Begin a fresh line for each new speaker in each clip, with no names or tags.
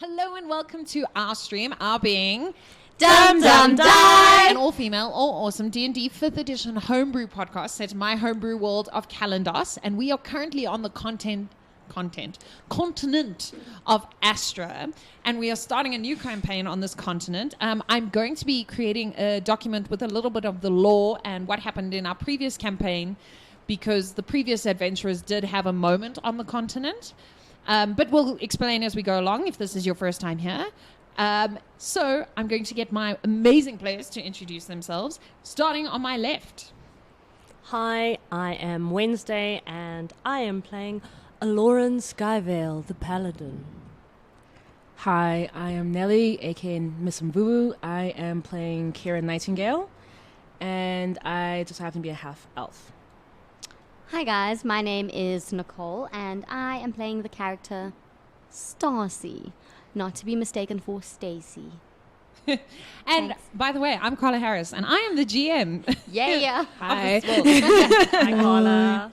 Hello and welcome to our stream, our being
Dum Dum Die,
an all-female, all-awesome D&D 5th edition homebrew podcast set in my homebrew world of Kalandos, and we are currently on the continent of Astra, and we are starting a new campaign on this continent. I'm going to be creating a document with a little bit of the lore and what happened in our previous campaign, because the previous adventurers did have a moment on the continent. But we'll explain as we go along if this is your first time here. So I'm going to get my amazing players to introduce themselves, starting on my left.
Hi, I am Wednesday, and I am playing Aloran Skyvale, the Paladin.
Hi, I am Nelly, aka Miss Mvubu. I am playing Kira Nightingale, and I just happen to be a half-elf.
Hi guys, my name is Nicole, and I am playing the character Stacy, not to be mistaken for Stacy.
And
Thanks.
by the way, I'm Carla Harris, and I am the GM.
Yeah.
Hi.
Hi, Carla.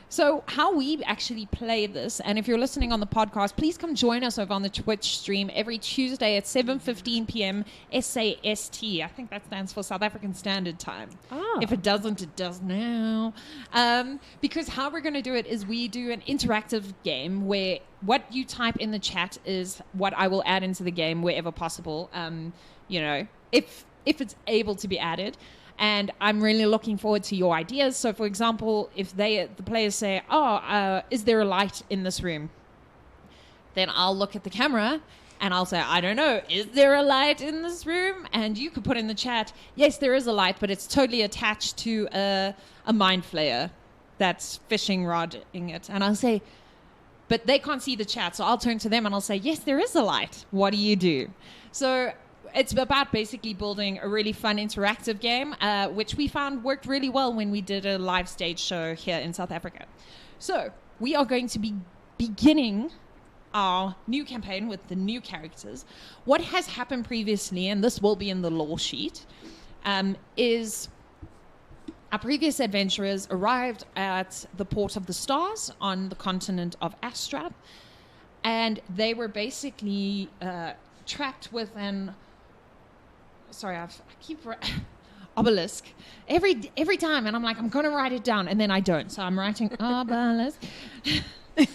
So how we actually play this, and if you're listening on the podcast, please come join us over on the Twitch stream every Tuesday at 7:15 p.m. SAST. I think that stands for South African Standard Time.
Oh.
If it doesn't, it does now. Because how we're going to do it is we do an interactive game where what you type in the chat is what I will add into the game wherever possible. If it's able to be added. And I'm really looking forward to your ideas. So, for example, if the players say, is there a light in this room? Then I'll look at the camera and I'll say, I don't know, is there a light in this room? And you could put in the chat, yes, there is a light, but it's totally attached to a mind flayer that's fishing rodding it. And I'll say, but they can't see the chat. So I'll turn to them and I'll say, yes, there is a light. What do you do? So it's about basically building a really fun interactive game, which we found worked really well when we did a live stage show here in South Africa. So we are going to be beginning our new campaign with the new characters. What has happened previously, and this will be in the lore sheet, is our previous adventurers arrived at the Port of the Stars on the continent of Astra, and they were basically tracked with an... Sorry, I keep obelisk every time, and I'm like, I'm going to write it down, and then I don't. So I'm writing obelisk.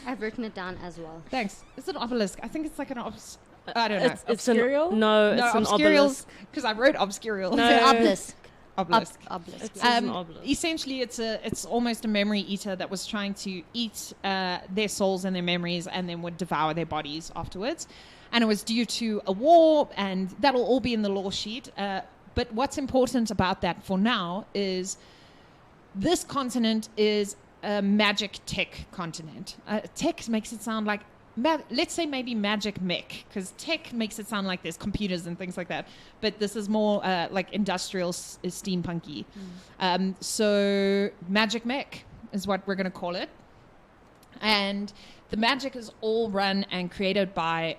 I've written it down as well.
Thanks. Is it obelisk? I think it's like an I don't know.
It's an
Obscurial?
it's an obelisk.
because I wrote obscurial.
No.
It's an obelisk.
Obelisk.
Obelisk.
It's an obelisk.
Essentially, it's almost a memory eater that was trying to eat their souls and their memories, and then would devour their bodies afterwards. And it was due to a war, and that'll all be in the lore sheet. But what's important about that for now is this continent is a magic tech continent. Tech makes it sound like, let's say maybe magic mech, because tech makes it sound like there's computers and things like that. But this is more like industrial steampunky. So magic mech is what we're going to call it. And the magic is all run and created by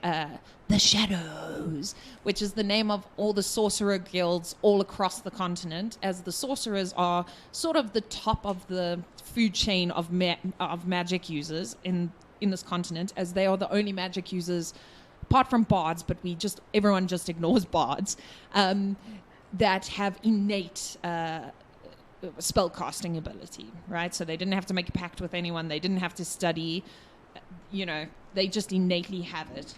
the Shadows, which is the name of all the sorcerer guilds all across the continent, as the sorcerers are sort of the top of the food chain of magic users in this continent, as they are the only magic users, apart from bards, but everyone just ignores bards, that have innate spellcasting ability, right? So they didn't have to make a pact with anyone. They didn't have to study. They just innately have it,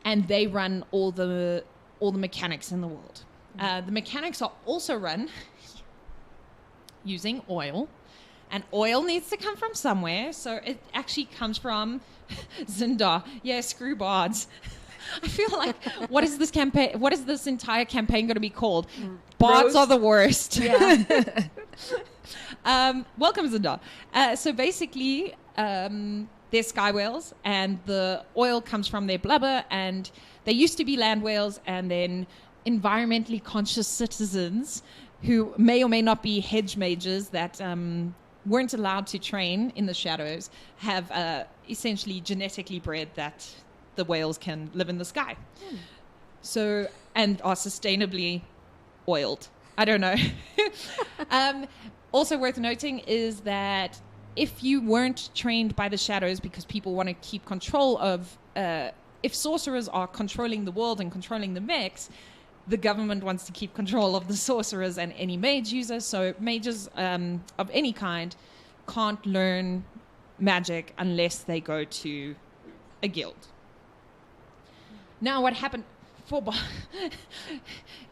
and they run all the mechanics in the world. The mechanics are also run using oil, and oil needs to come from somewhere. So it actually comes from Zindar. Yeah, screw bards. I feel like what is this entire campaign going to be called? Bards are the worst.
Yeah.
Welcome, Zindar. So basically, they're sky whales, and the oil comes from their blubber, and they used to be land whales, and then environmentally conscious citizens who may or may not be hedge mages that weren't allowed to train in the Shadows have essentially genetically bred that the whales can live in the sky. So, and are sustainably oiled. I don't know. Also worth noting is that if you weren't trained by the Shadows, because people want to keep control of if sorcerers are controlling the world and controlling the mechs, the government wants to keep control of the sorcerers and any mage users. So mages of any kind can't learn magic unless they go to a guild. Now, what happened for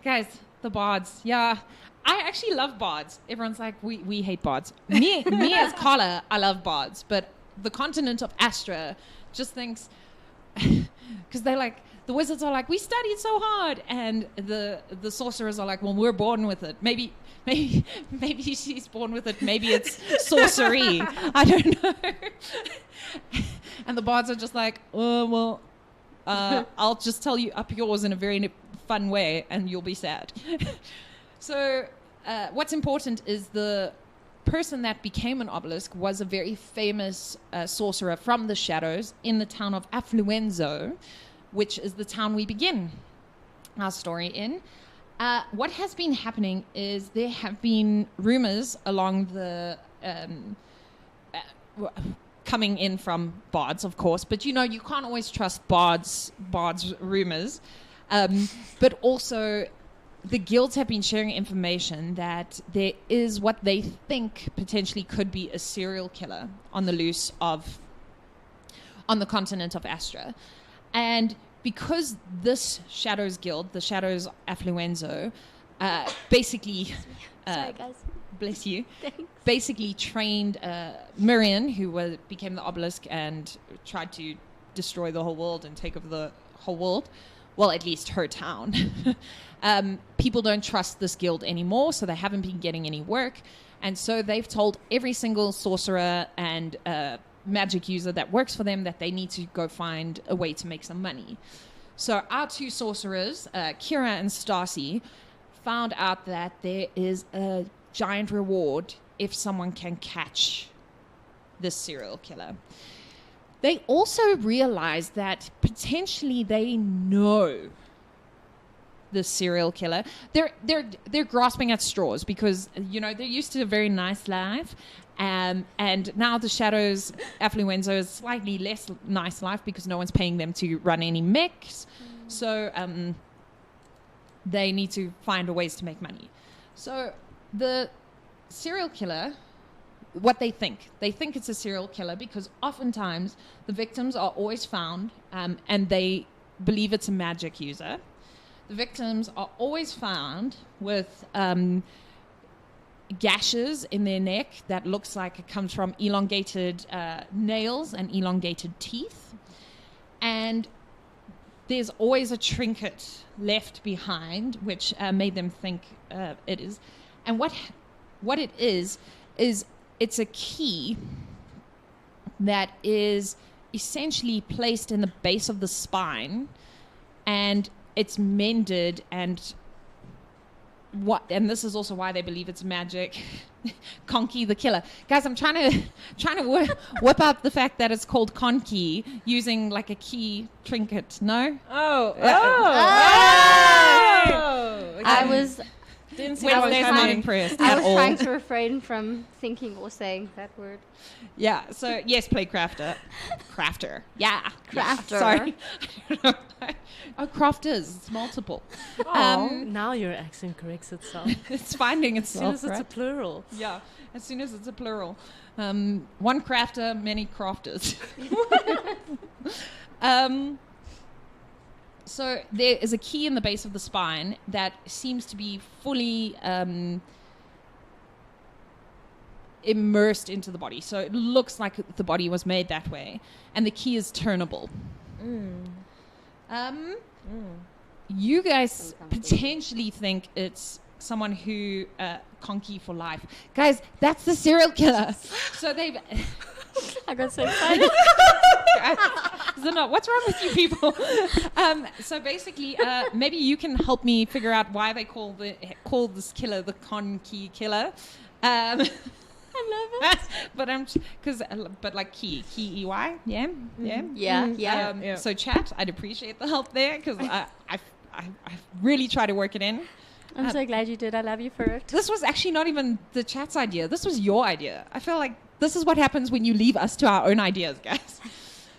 guys? The bards, yeah. I actually love bards. Everyone's like, we hate bards. Me as Carla, I love bards, but the continent of Astra just thinks, because they're like, the wizards are like, we studied so hard, and the sorcerers are like, well, we're born with it. Maybe she's born with it. Maybe it's sorcery. I don't know. And the bards are just like, oh, well, I'll just tell you up yours in a very fun way, and you'll be sad. So what's important is the person that became an obelisk was a very famous sorcerer from the Shadows in the town of Affluenzo, which is the town we begin our story in. What has been happening is there have been rumors along the coming in from bards, of course, but you can't always trust bards rumors. But also the guilds have been sharing information that there is what they think potentially could be a serial killer on the loose on the continent of Astra. And because this Shadows Guild, the Shadows Affluenzo, basically...
Sorry, guys.
Bless you.
Thanks.
Basically trained Miriam, who became the obelisk and tried to destroy the whole world and take over the whole world. Well, at least her town. People don't trust this guild anymore, so they haven't been getting any work. And so they've told every single sorcerer and magic user that works for them that they need to go find a way to make some money. So our two sorcerers, Kira and Stacy, found out that there is a giant reward if someone can catch this serial killer. They also realized that potentially they know the serial killer. They're grasping at straws because they're used to a very nice life, and now the Shadows Affluenzo is slightly less nice life because no one's paying them to run any mechs. So they need to find ways to make money. So the serial killer, what they think it's a serial killer because oftentimes the victims are always found and they believe it's a magic user. The victims are always found with gashes in their neck that looks like it comes from elongated nails and elongated teeth. And there's always a trinket left behind, which made them think it is. And what it is it's a key that is essentially placed in the base of the spine, and it's mended, and this is also why they believe it's magic. Conky the killer. Guys, I'm trying to whip out the fact that it's called Conky using like a key trinket. No?
Oh.
I was
Didn't see how
not impressed
I
at
was
all.
trying to refrain from thinking or saying that word.
Yeah, so yes, play crafter. Yeah.
Crafter.
Sorry. Oh, crafters. It's multiple.
Now your accent corrects itself.
It's finding
As soon
itself,
as it's a
right?
plural.
Yeah, as soon as it's a plural. One crafter, many crafters. So there is a key in the base of the spine that seems to be fully immersed into the body. So it looks like the body was made that way. And the key is turnable. You guys potentially think it's someone who conky for life. Guys, that's the serial killer. So they've...
I got so excited.
What's wrong with you people? So basically, maybe you can help me figure out why they call this killer the Conky killer. I love it. But like key EY, yeah.
Yeah.
So chat, I'd appreciate the help there because I really try to work it in.
I'm so glad you did. I love you for it.
This was actually not even the chat's idea. This was your idea. I feel like this is what happens when you leave us to our own ideas, guys.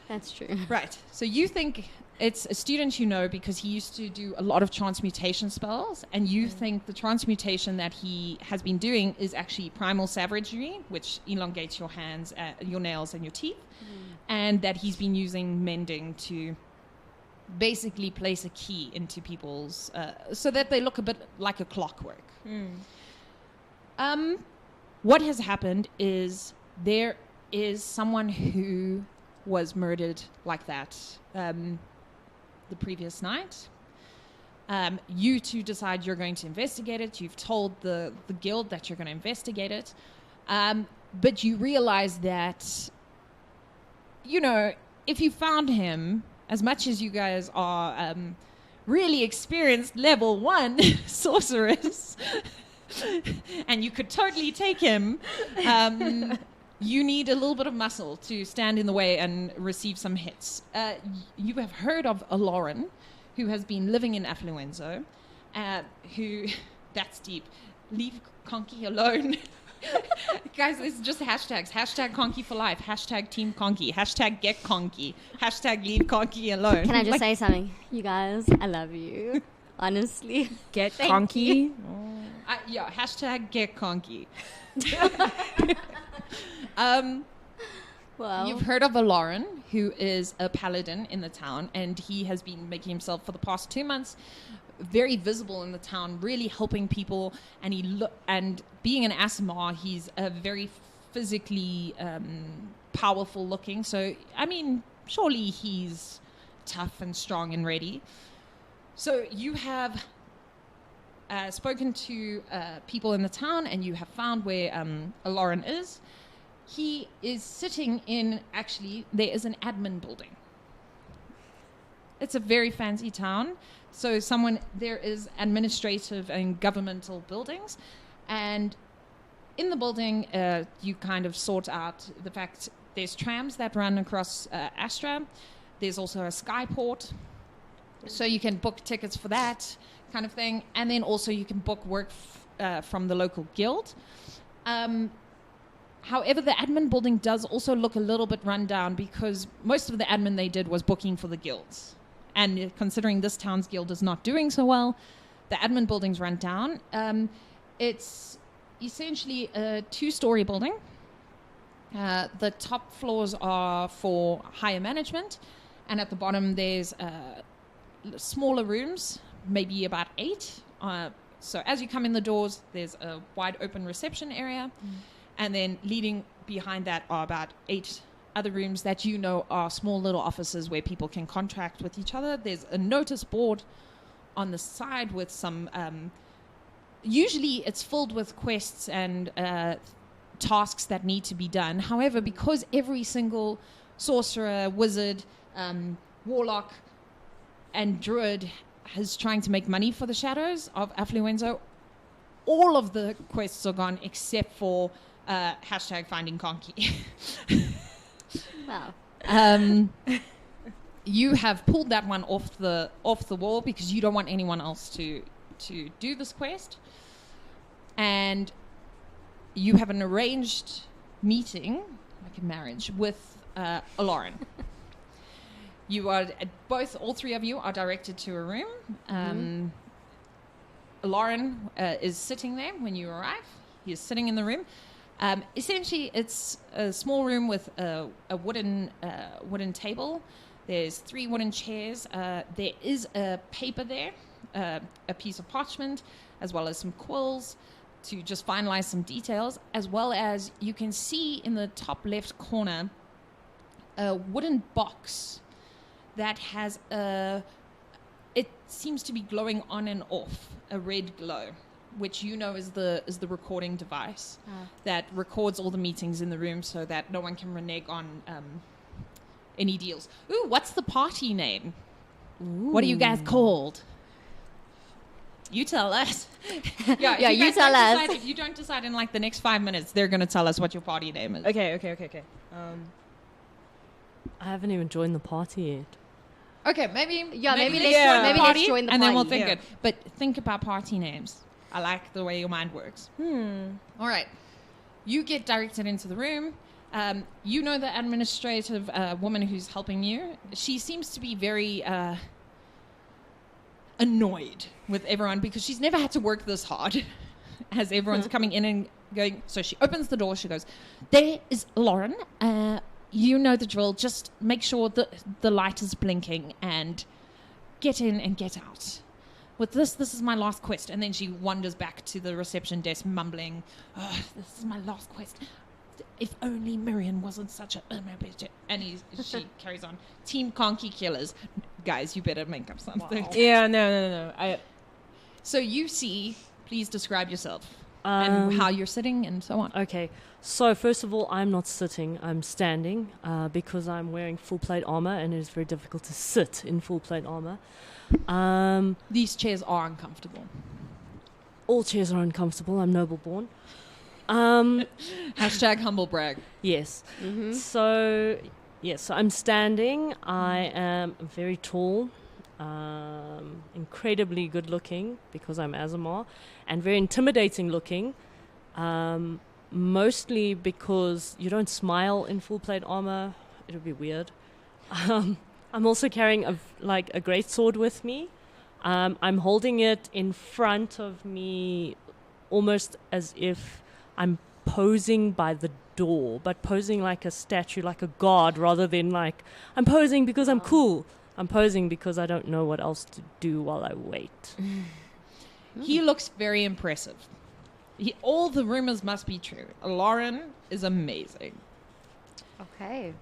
That's true.
Right. So you think It's a student you know because he used to do a lot of transmutation spells, and you think the transmutation that he has been doing is actually primal savagery, which elongates your hands, your nails, and your teeth, and that he's been using mending to basically place a key into people's, so that they look a bit like a clockwork. What has happened is there is someone who was murdered like that the previous night. You two decide you're going to investigate it. You've told the guild that you're going to investigate it. But you realize that, you know, if you found him, as much as you guys are really experienced level 1 sorcerers, and you could totally take him, you need a little bit of muscle to stand in the way and receive some hits. You have heard of Lauren, who has been living in Affluenzo, who, that's deep, leave Conky alone. Guys, it's just hashtags. Hashtag Conky for life. Hashtag Team Conky. Hashtag Get Conky. Hashtag Leave Conky alone.
Can I just say something? You guys, I love you. Honestly.
Get conky.
Yeah, hashtag Get Conky.
Well,
You've heard of a Lauren, who is a paladin in the town, and he has been making himself for the past 2 months very visible in the town, really helping people. And and being an Asimar, he's a very physically powerful looking. So, I mean, surely he's tough and strong and ready. So you have spoken to people in the town, and you have found where Lauren is. He is sitting in, actually, there is an admin building. It's a very fancy town. So there is administrative and governmental buildings. And in the building, you kind of sort out the fact there's trams that run across Astra. There's also a skyport. So you can book tickets for that kind of thing. And then also you can book work from the local guild. However, the admin building does also look a little bit run down because most of the admin they did was booking for the guilds. And considering this town's guild is not doing so well, the admin building's run down. It's essentially a 2-story building. The top floors are for higher management, and at the bottom there's smaller rooms, maybe about 8. So as you come in the doors, there's a wide open reception area. And then leading behind that are about 8 other rooms that you know are small little offices where people can contract with each other. There's a notice board on the side with some... usually it's filled with quests and tasks that need to be done. However, because every single sorcerer, wizard, warlock, and druid is trying to make money for the Shadows of Affluenzo, all of the quests are gone except for... hashtag finding Conky.
wow.
You have pulled that one off the wall because you don't want anyone else to do this quest, and you have an arranged meeting, like a marriage, with Lauren. You are all 3 of you are directed to a room. Lauren is sitting there when you arrive. He is sitting in the room. Essentially, it's a small room with a wooden table. There's 3 wooden chairs. There is a paper there, a piece of parchment, as well as some quills to just finalize some details, as well as you can see in the top left corner a wooden box that has it seems to be glowing on and off, a red glow, which you know is the recording device that records all the meetings in the room so that no one can renege on any deals. Ooh, what's the party name? Ooh. What are you guys called? You tell us.
Yeah, you tell us.
If you don't decide in like the next 5 minutes, they're going to tell us what your party name is.
Okay.
I haven't even joined the party yet.
Okay, maybe
let's join the party.
And then we'll think it. But think about party names. I like the way your mind works. All right. You get directed into the room. You know the administrative woman who's helping you. She seems to be very annoyed with everyone because she's never had to work this hard as everyone's coming in and going. So she opens the door. She goes, "There is Lauren. You know the drill. Just make sure that the light is blinking and get in and get out. With this is my last quest." And then she wanders back to the reception desk mumbling, "Oh, this is my last quest. If only Miriam wasn't such a bitch." And she carries on. "Team Conky Killers. Guys, you better make up something."
Wow. Yeah, no.
So you see, please describe yourself and how you're sitting and so on.
Okay, so first of all, I'm not sitting, I'm standing because I'm wearing full plate armor and it is very difficult to sit in full plate armor.
These chairs are uncomfortable.
All chairs are uncomfortable, I'm noble born.
Hashtag humble brag.
Yes. So I'm standing. I am very tall, incredibly good looking because I'm Azamar, and very intimidating looking. Mostly because you don't smile in full plate armor. It would be weird. I'm also carrying a great sword with me. I'm holding it in front of me, almost as if I'm posing by the door, but posing like a statue, like a god, rather than like I'm posing because I'm cool. I'm posing because I don't know what else to do while I wait.
He looks very impressive. All the rumors must be true. Lauren is amazing.
Okay.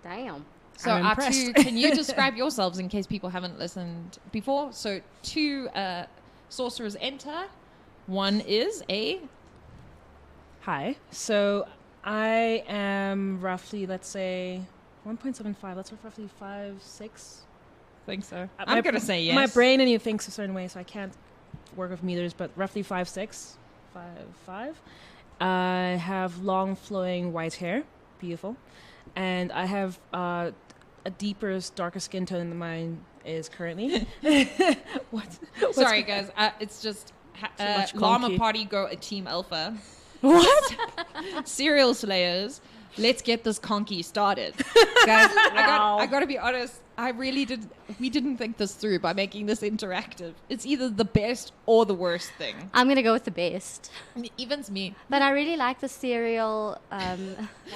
Damn.
So
I'm
our
impressed.
two, can you describe yourselves in case people haven't listened before? So 2 sorcerers enter. One is a...
Hi. So I am roughly, let's say, 1.75. That's roughly 5'6".
I think so. I'm going to say yes.
My brain and you thinks a certain way, so I can't work with meters, but roughly 5'6", 5'5". I have long flowing white hair, beautiful, and I have a deeper, darker skin tone than mine is currently.
Sorry, guys. It's just
much
Llama
conky.
Party go a Team Alpha.
What?
Serial Slayers. Let's get this conky started. Guys, I got to be honest. We didn't think this through by making this interactive. It's either the best or the worst thing.
I'm going to go with the best.
Even's me.
But I really like the serial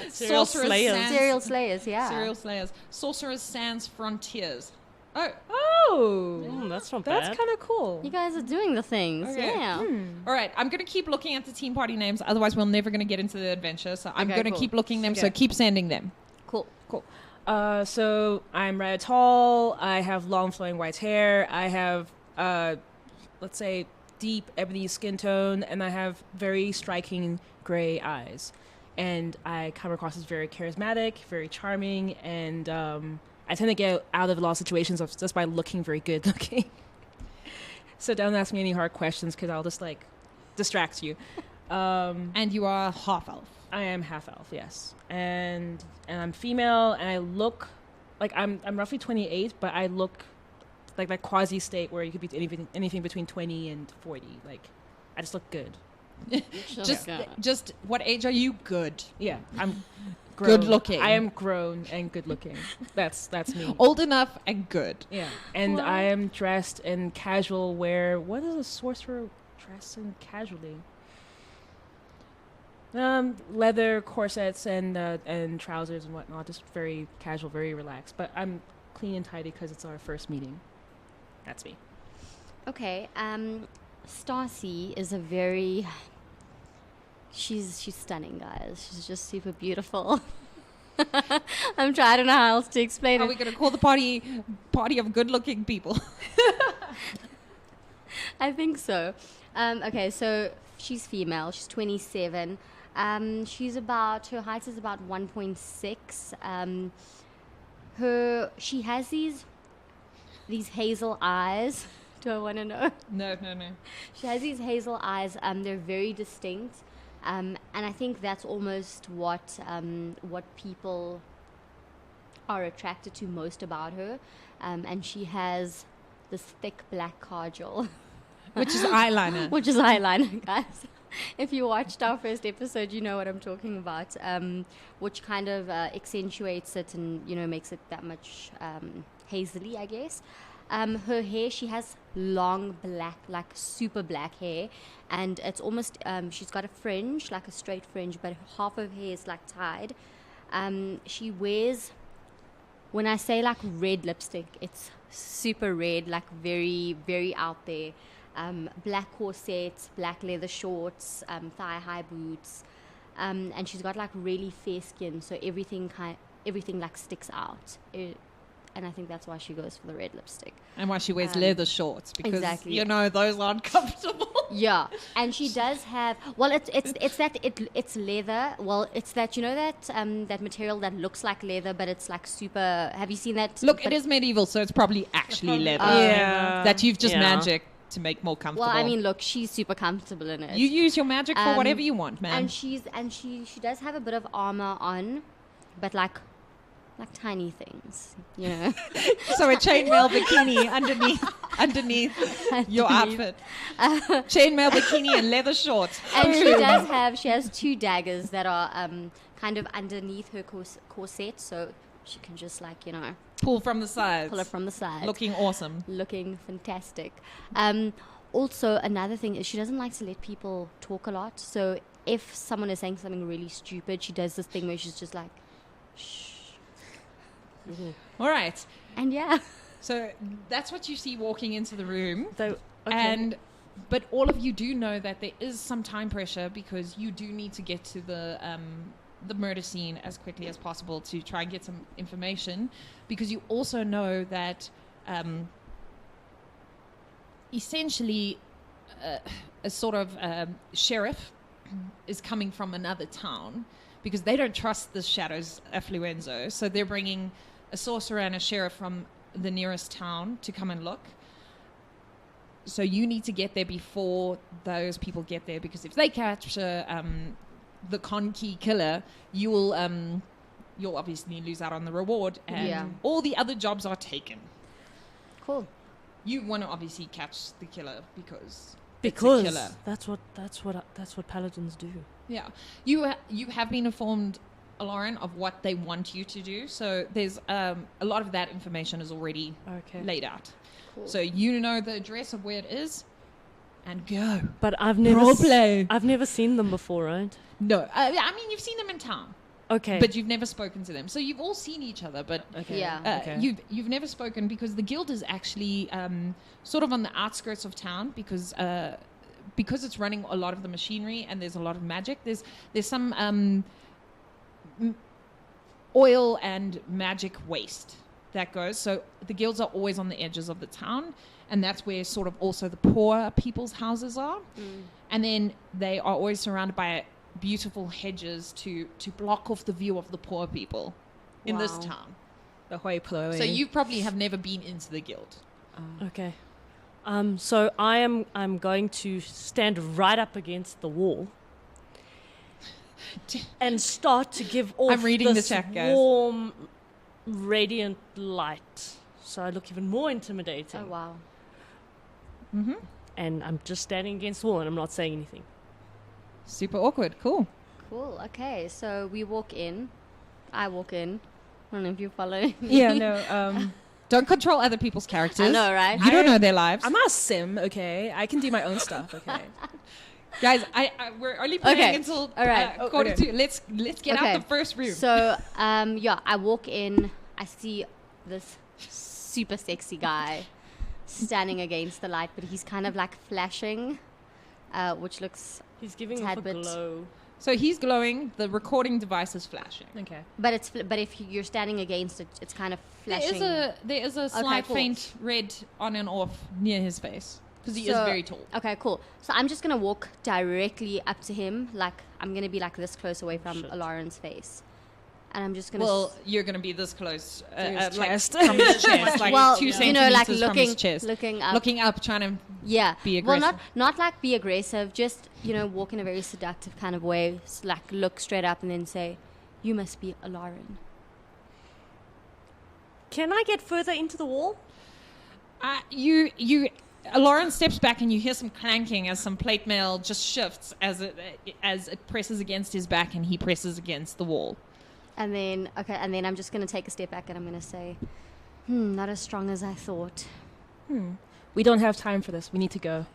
Serial
Sorcerer's
Slayers.
Sands-
serial slayers, yeah.
Serial Slayers. Sorcerer's Sans Frontiers.
Oh,
That's not
that's
bad.
kind of cool.
You guys are doing the things,
Okay.
yeah.
All right, I'm going to keep looking at the team party names. Otherwise, we're never going to get into the adventure. So I'm
Okay,
going to
cool.
keep looking them. So
Okay.
keep sending them.
Cool.
So I'm rather tall. I have long flowing white hair. I have, let's say, deep ebony skin tone, and I have very striking gray eyes. And I come across as very charismatic, very charming, and I tend to get out of a lot of situations just by looking very good looking. So don't ask me any hard questions because I'll just distract you.
And you are half elf.
I am half elf, yes, and I'm female, and I look like I'm roughly 28, but I look like that quasi state where you could be anything between 20 and 40. Like I just look good.
Just what age are you? Good.
Yeah, I'm
Good
grown.
looking.
I am grown and good looking. That's me.
Old enough and good.
Yeah, and I am dressed in casual wear. What is a sorcerer dressed in casually? Leather corsets and trousers and whatnot, just very casual, very relaxed. But I'm clean and tidy because it's our first meeting. That's me.
Okay, Stacy is she's stunning, guys. She's just super beautiful. I don't know how else to explain
Are
it.
we going to call the party of good-looking people?
I think so. Okay, so she's female. She's 27. Her height is about 1.6. She has these hazel eyes. Do I want to know?
No.
She has these hazel eyes. They're very distinct. And I think that's almost what people are attracted to most about her. And she has this thick black kajal.
Which is eyeliner.
Which is eyeliner, guys. If you watched our first episode, you know what I'm talking about, which kind of accentuates it and, makes it that much hazily, I guess. Her hair, she has long black, like super black hair, and it's almost, she's got a fringe, like a straight fringe, but half of her hair is like tied. She wears, when I say like red lipstick, it's super red, like very, very out there. Black corsets, black leather shorts, thigh-high boots, and she's got like really fair skin, so everything like sticks out. And I think that's why she goes for the red lipstick.
And why she wears leather shorts, because
exactly.
Those aren't comfortable.
Yeah, and she does have. Well, it's leather. Well, it's that that material that looks like leather, but it's like super. Have you seen that?
Look, it is medieval, so it's probably actually leather. That you've just magic to make more comfortable.
Well, I mean, look, she's super comfortable in it.
You use your magic for whatever you want, man.
And she does have a bit of armor on, but like tiny things,
So a chainmail bikini underneath your outfit. Chainmail bikini and leather shorts.
And she has 2 daggers that are kind of underneath her corset, so she can just
pull from the sides.
Pull it from the side.
Looking awesome.
Looking fantastic. Also, another thing is she doesn't like to let people talk a lot. So if someone is saying something really stupid, she does this thing where she's just like, shh.
All right.
And
so that's what you see walking into the room.
Okay.
But all of you do know that there is some time pressure, because you do need to get to the murder scene as quickly as possible to try and get some information, because you also know that essentially a sort of sheriff is coming from another town, because they don't trust the Shadows Affluenzo, so they're bringing a sorcerer and a sheriff from the nearest town to come and look. So you need to get there before those people get there, because if they capture the Con-Key killer, you'll obviously lose out on the reward, and all the other jobs are taken.
Cool.
You want to obviously catch the killer because
that's what paladins do.
Yeah, you have been informed, Lauren, of what they want you to do. So there's a lot of that information is already laid out. Cool. So you know the address of where it is, and go.
But I've never seen them before, right?
No, I mean you've seen them in town.
Okay.
But you've never spoken to them. So you've all seen each other, but you've never spoken, because the guild is actually sort of on the outskirts of town, because it's running a lot of the machinery and there's a lot of magic. There's some oil and magic waste that goes. So the guilds are always on the edges of the town, and that's where sort of also the poor people's houses are. And then they are always surrounded by beautiful hedges to block off the view of the poor people in this town.
The hoi polloi.
So you probably have never been into the guild.
Okay. So I'm going to stand right up against the wall and start to give off this warm, radiant light. So I look even more intimidating.
Oh, wow.
Mm-hmm.
And I'm just standing against the wall and I'm not saying anything.
Super awkward. Cool.
Okay, so we walk in. I walk in. I don't know if you follow me.
Yeah, no.
Don't control other people's characters.
I know, right?
You don't know their lives.
I'm not a sim, okay? I can do my own stuff, okay?
Guys, we're only playing until
all right.
quarter to. Let's get out the first room.
So, I walk in. I see this super sexy guy standing against the light, but he's kind of like flashing, which looks...
He's giving off a glow.
So he's glowing. The recording device is flashing.
Okay.
But if you're standing against it, it's kind of flashing.
There is a slight faint red on and off near his face, because he is very tall.
Okay, cool. So I'm just gonna walk directly up to him, like I'm gonna be like this close away from Lauren's face, and I'm just gonna.
Well, you're gonna be this close,
his
like
chest.
from his chest, like 2 centimeters
like
from his chest,
looking up,
trying to be aggressive.
Well, not like be aggressive, just walk in a very seductive kind of way, like look straight up and then say, "You must be a Lauren."
Can I get further into the wall?
You Lauren steps back and you hear some clanking as some plate mail just shifts as it presses against his back and he presses against the wall.
And then I'm just going to take a step back and I'm going to say, not as strong as I thought.
We don't have time for this. We need to go.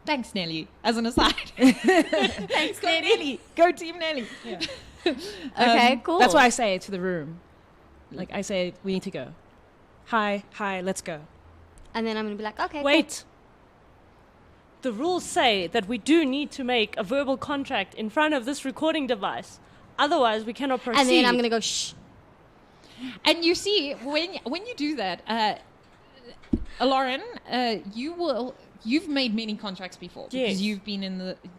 Thanks, Nelly. As an aside.
Thanks,
Go Nelly. Go Team Nelly.
Yeah.
Okay, cool.
That's why I say it to the room. Like, I say, we need to go. Hi, let's go.
And then I'm going to be like, okay,
Wait. The rules say that we do need to make a verbal contract in front of this recording device. Otherwise, we cannot
cool.
proceed.
And then I'm going to go, shh.
And you see, when you do that, Lauren, you've made many contracts before because
Yes.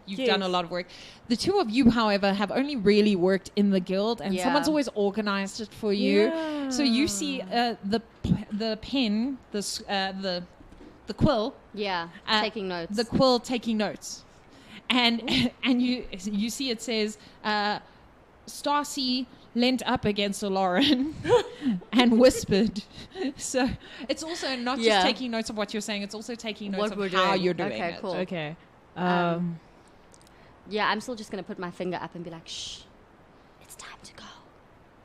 you've done a lot of work. The two of you, however, have only really worked in the guild, and
Yeah.
someone's always organized it for you.
Yeah.
So you see the pen, the quill,
Yeah, taking notes.
the quill taking notes, and you see it says Stacy leant up against Lauren and whispered. So it's also not just
Yeah.
taking notes of what you're saying, it's also taking notes
What we're
of how
doing.
you're doing
Okay,
it.
cool.
Okay.
Yeah, I'm still just going to put my finger up and be like, shh, it's time to go.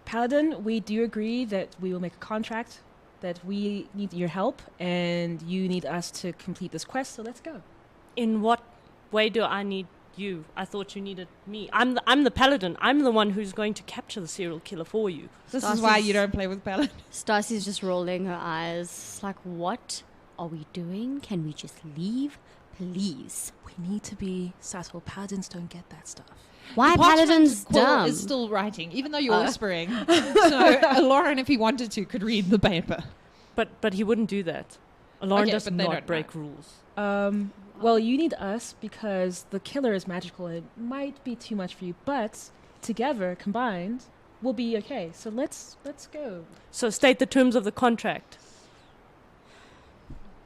Paladin, we do agree that we will make a contract, that we need your help, and you need us to complete this quest, so let's go.
In what way do I need you? I thought you needed me. I'm the paladin. I'm the one who's going to capture the serial killer for you.
This is why you don't play with Paladin.
Stacy's just rolling her eyes like, what are we doing? Can we just leave, please?
We need to be subtle. Paladins don't get that stuff.
Why
The parchment
Paladin's
quill
dumb?
is still writing, even though you're whispering. So Lauren, if he wanted to, could read the paper.
But he wouldn't do that. Lauren
Okay,
does
but they
not
don't
break
know.
rules.
Well, you need us because the killer is magical and it might be too much for you, but together, combined, we'll be okay. So let's go.
So state the terms of the contract.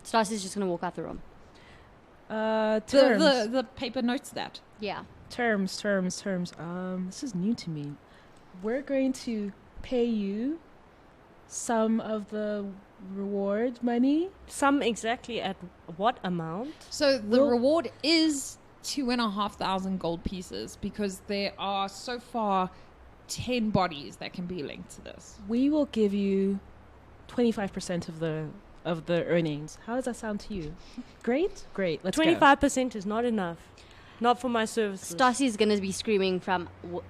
Stacy's just going to walk out the room.
Terms.
The paper notes that.
Yeah.
Terms. This is new to me. We're going to pay you some of the reward money.
Some exactly at what amount?
So the
Well-
reward is 2,500 gold pieces because there are so far 10 bodies that can be linked to this.
We will give you 25% of the earnings. How does that sound to you? Great. Let's go.
25% is not enough. Not for my services.
Stacy's going to be screaming from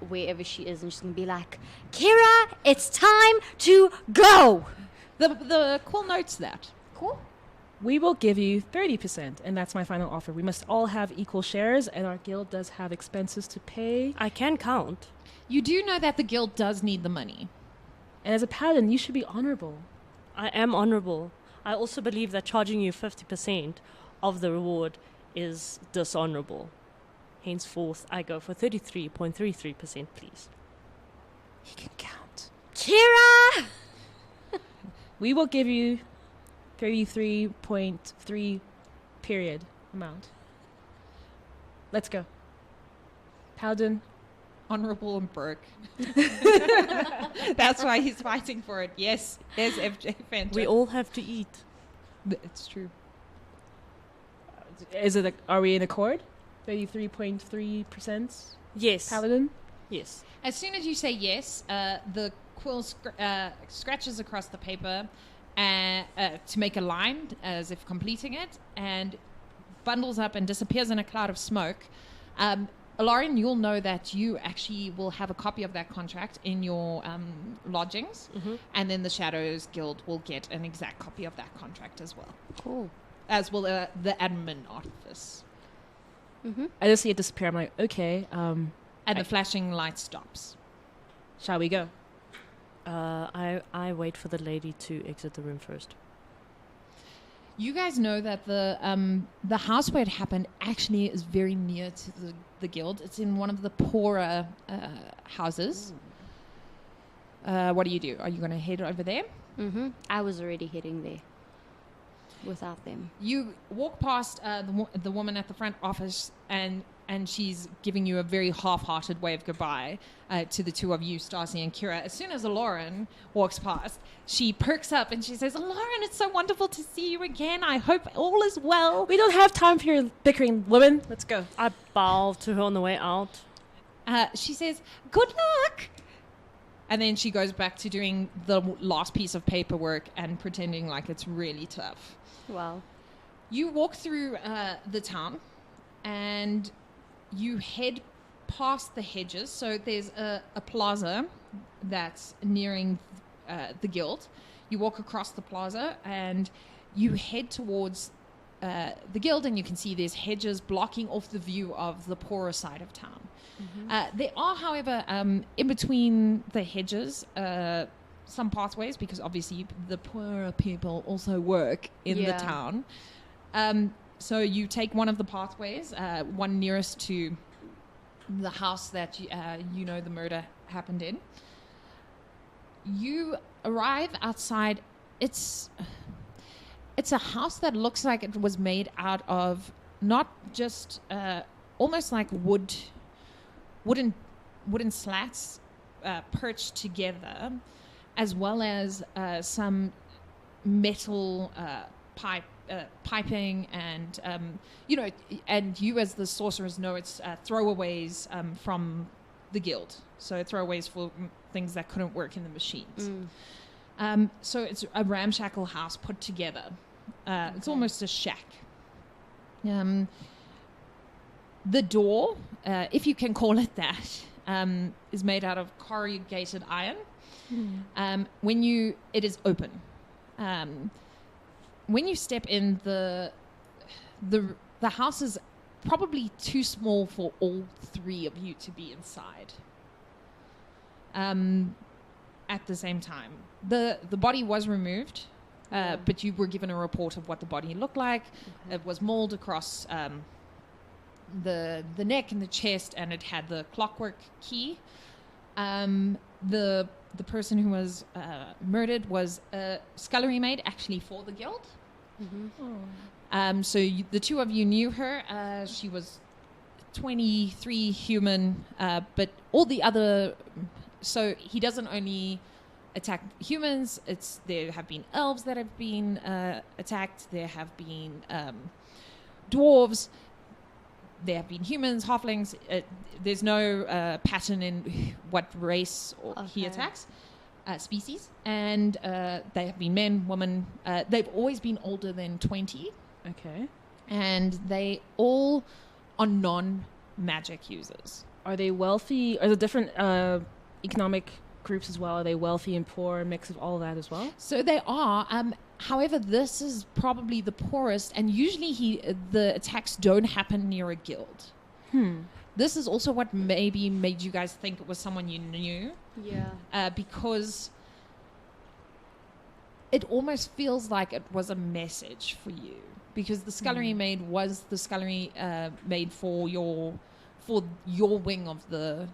wherever she is and she's going to be like, Kira, it's time to go.
The quill notes that.
Cool.
We will give you 30%, and that's my final offer. We must all have equal shares, and our guild does have expenses to pay.
I can count.
You do know that the guild does need the money.
And as a paladin, you should be honorable.
I am honorable. I also believe that charging you 50% of the reward is dishonorable. Henceforth, I go for 33.33%, please.
He can count.
Kira!
We will give you 33.3 period amount. Let's go. Paladin.
Honorable and broke. That's why he's fighting for it. Yes, there's FJ Fenton.
We all have to eat.
It's true.
Are we in accord? 33.3%
Yes.
paladin?
Yes.
As soon as you say yes, the quill scratches across the paper to make a line as if completing it and bundles up and disappears in a cloud of smoke. Lauren, you'll know that you actually will have a copy of that contract in your lodgings, and then the Shadows Guild will get an exact copy of that contract as well.
Cool.
As will the admin office.
I just see it disappear. I'm like, okay,
And the flashing light stops.
shall we go?
I wait for the lady to exit the room first.
You guys know that the house where it happened actually is very near to the guild. It's in one of the poorer houses. What do you do? Are you going to head over there?
I was already heading there without them.
You walk past the woman at the front office, and and she's giving you a very half-hearted wave goodbye to the two of you, Stacy and Kira. As soon as Lauren walks past, she perks up and she says, Lauren, it's so wonderful to see you again. I hope all is well.
We don't have time for your bickering, woman. Let's go.
I bow to her on the way out.
She says, good luck. And then she goes back to doing the last piece of paperwork and pretending like it's really tough.
Wow.
You walk through the town and you head past the hedges. So there's a plaza that's nearing the guild. You walk across the plaza and you head towards the guild, and you can see there's hedges blocking off the view of the poorer side of town. Mm-hmm. There are, however, in between the hedges, some pathways, because obviously the poorer people also work in the town. So you take one of the pathways, one nearest to the house that you know the murder happened in. You arrive outside. It's a house that looks like it was made out of not just almost like wooden slats perched together, as well as some metal piping, and and you as the sorcerers know it's throwaways from the guild, so throwaways for things that couldn't work in the machines. So it's a ramshackle house put together. It's almost a shack. The door, if you can call it that, is made out of corrugated iron. It is open. When you step in, the house is probably too small for all three of you to be inside. At the same time, the body was removed, but you were given a report of what the body looked like. Okay. It was mauled across the neck and the chest, and it had the clockwork key. The person who was murdered was a scullery maid, actually, for the guild. So the two of you knew her. She was 23, human, but all the other... So he doesn't only attack humans. There have been elves that have been attacked. There have been dwarves. There have been humans, halflings. There's no pattern in what race he attacks, species. And they have been men, women. They've always been older than 20.
Okay.
And they all are non-magic users.
Are they wealthy? Are there different economic groups as well? Are they wealthy and poor, a mix of all of that as well?
So they are. However, this is probably the poorest, and usually the attacks don't happen near a guild. This is also what maybe made you guys think it was someone you knew. Yeah. Because it almost feels like it was a message for you, because the scullery maid was the scullery maid for your wing of the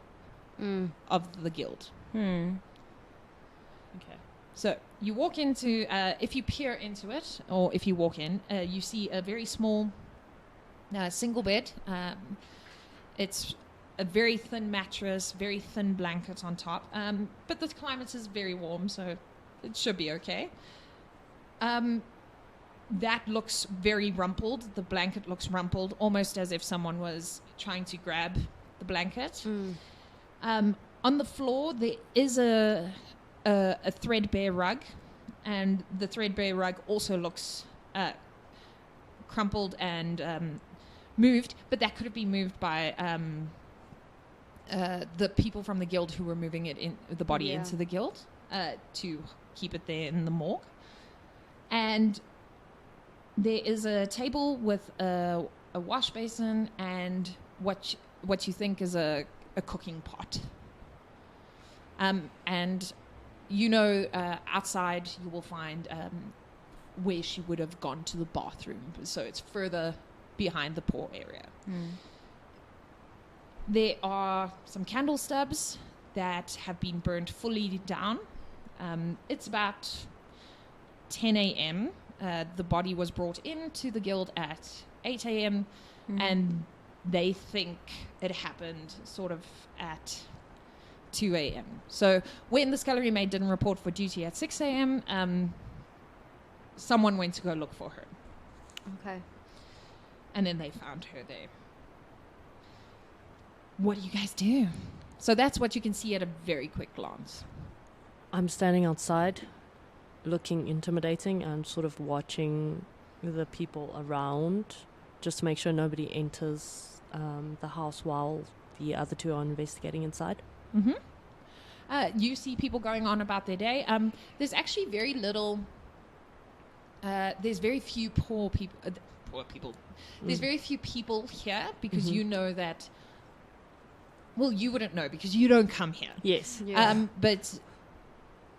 guild. Okay. So you walk into, if you peer into it, or if you walk in, you see a very small single bed. It's a very thin mattress, very thin blanket on top. But the climate is very warm, so it should be okay. That looks very rumpled. The blanket looks rumpled, almost as if someone was trying to grab the blanket. On the floor, there is a threadbare rug, and the threadbare rug also looks crumpled and moved, but that could have been moved by the people from the guild who were moving the body into the guild to keep it there in the morgue. And there is a table with a wash basin and what you think is a cooking pot. And outside you will find where she would have gone to the bathroom. So it's further behind the poor area. There are some candle stubs that have been burnt fully down. It's about 10 a.m. The body was brought into the guild at 8 a.m. And they think it happened sort of at 2 a.m. So when the scullery maid didn't report for duty at 6 a.m., someone went to go look for her.
Okay.
And then they found her there. What do you guys do? So that's what you can see at a very quick glance.
I'm standing outside, looking intimidating and sort of watching the people around, just to make sure nobody enters the house while the other two are investigating inside.
Mm-hmm. You see people going on about their day. There's actually very little. There's very few poor people. There's very few people here because you know that. Well, you wouldn't know because you don't come here.
Yes.
Yeah.
But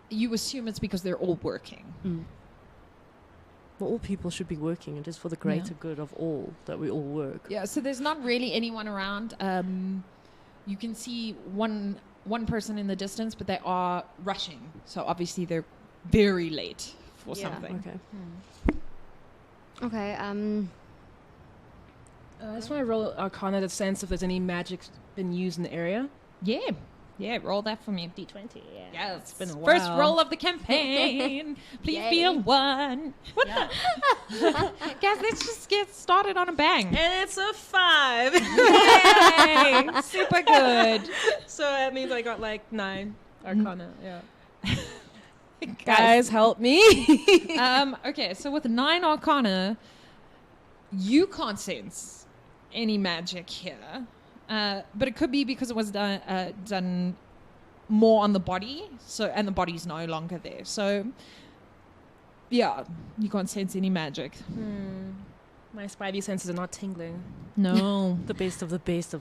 you assume it's because they're all working.
Mm. Well, all people should be working. It is for the greater good of all that we all work.
Yeah. So there's not really anyone around. You can see one person in the distance, but they are rushing. So obviously they're very late for something.
Okay.
Okay.
I just want to roll Arcana to sense if there's any magic been used in the area.
Yeah. Roll that for me.
D20. Yeah.
Yes.
It's been a while.
First roll of the campaign. Please be a 1. What the? Guys, let's just get started on a bang.
And it's a 5.
Yay! Super good.
So that means I got like 9 Arcana. Yeah.
Guys,
Guys, help me.
okay, so with 9 Arcana, you can't sense any magic here. But it could be because it was done more on the body, and the body's no longer there. So, yeah, you can't sense any magic.
My spidey senses are not tingling.
No.
The best of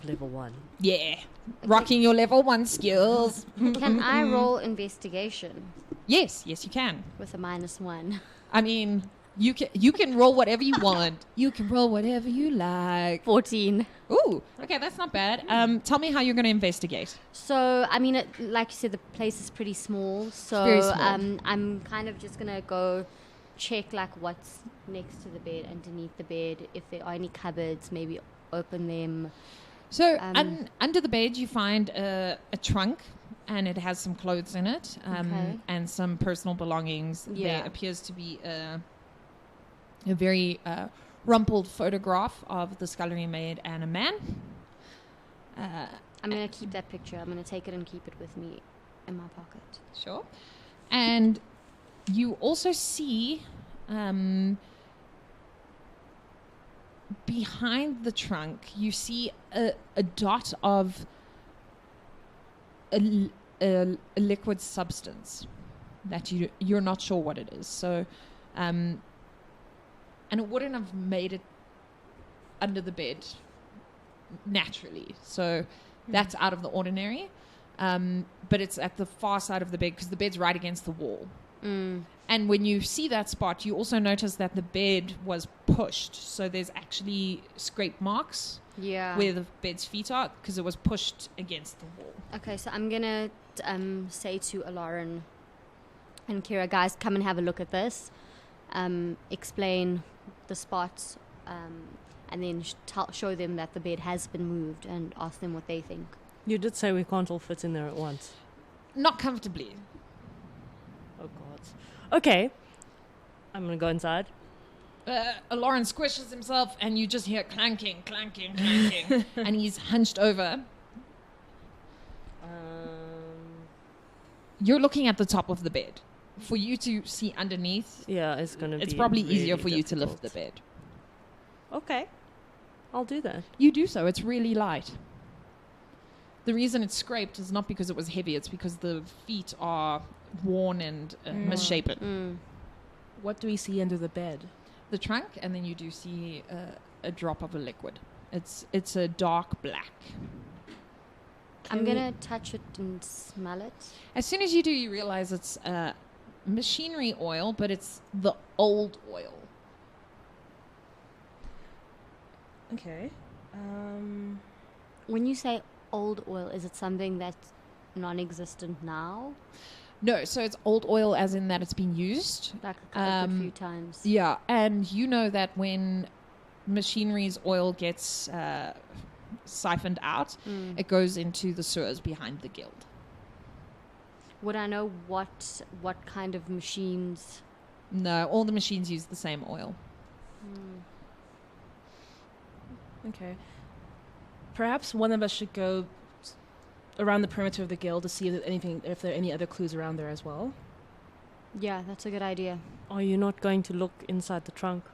level 1.
Yeah. Rocking your level 1 skills.
Can I roll investigation
Yes, you can.
with a -1?
I mean, you can roll whatever you want. You can roll whatever you like.
14.
Ooh, okay, that's not bad. Tell me how you're going to investigate.
So, I mean, like you said, the place is pretty small. So,
very small.
I'm kind of just going to go check, like, what's next to the bed, underneath the bed. If there are any cupboards, maybe open them.
So under the bed, you find a trunk, and it has some clothes in it, and some personal belongings.
Yeah.
There appears to be a very rumpled photograph of the scullery maid and a man.
I'm going to keep that picture. I'm going to take it and keep it with me in my pocket.
Sure. And you also see behind the trunk, you see a dot of a liquid substance that you're not sure what it is. So, and it wouldn't have made it under the bed naturally. So that's out of the ordinary. But it's at the far side of the bed because the bed's right against the wall. And when you see that spot, you also notice that the bed was pushed. So there's actually scrape marks where the bed's feet are because it was pushed against the wall.
Okay, so I'm going to say to Lauren and Kira, guys, come and have a look at this. Explain the spots and then show them that the bed has been moved and ask them what they think.
You did say we can't all fit in there at once.
Not comfortably.
Oh, God. Okay. I'm going to go inside.
Lauren squishes himself and you just hear clanking, clanking, clanking. And he's hunched over. You're looking at the top of the bed. For you to see underneath,
yeah, it's going to be
it's probably easier
really
for you to
difficult.
lift the bed.
Okay. I'll do that.
You do so. It's really light. The reason it's scraped is not because it was heavy. It's because the feet are worn and misshapen.
What do we see under the bed?
The trunk, and then you do see a drop of a liquid. It's a dark black.
I'm going to touch it and smell it.
As soon as you do, you realize it's machinery oil, but it's the old oil.
Okay.
When you say old oil, is it something that's non-existent now?
No, so it's old oil as in that it's been used.
Like a good few times.
Yeah, and you know that when machinery's oil gets siphoned out, it goes into the sewers behind the guild.
Would I know what kind of machines?
No, all the machines use the same oil.
Okay. Perhaps one of us should go around the perimeter of the guild to see if there are any other clues around there as well.
Yeah, that's a good idea.
Are you not going to look inside the trunk?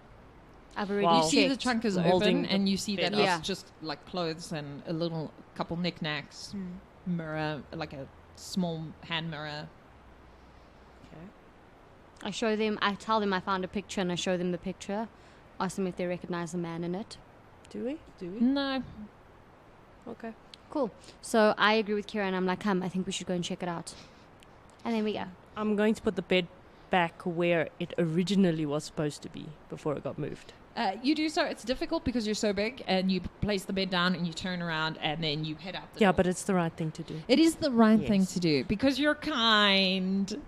I've already
Wow.
You see the
checked.
trunk is
Holding
open,
the
and you see that
bed
up.
it's just like clothes and a little couple knickknacks, mirror, like a small hand mirror.
Okay.
I tell them I found a picture, and I show them the picture. Ask them if they recognize the man in it.
Do we?
Do we?
No,
Okay.
Cool. So I agree with Kira, and I'm like, come, I think we should go and check it out. And then we go.
I'm going to put the bed back where it originally was supposed to be before it got moved.
you do so. It's difficult because you're so big, and you place the bed down, and you turn around, and then you head out.
Yeah, but it's the right thing to do.
it is the right thing
Yes.
to do because you're kind.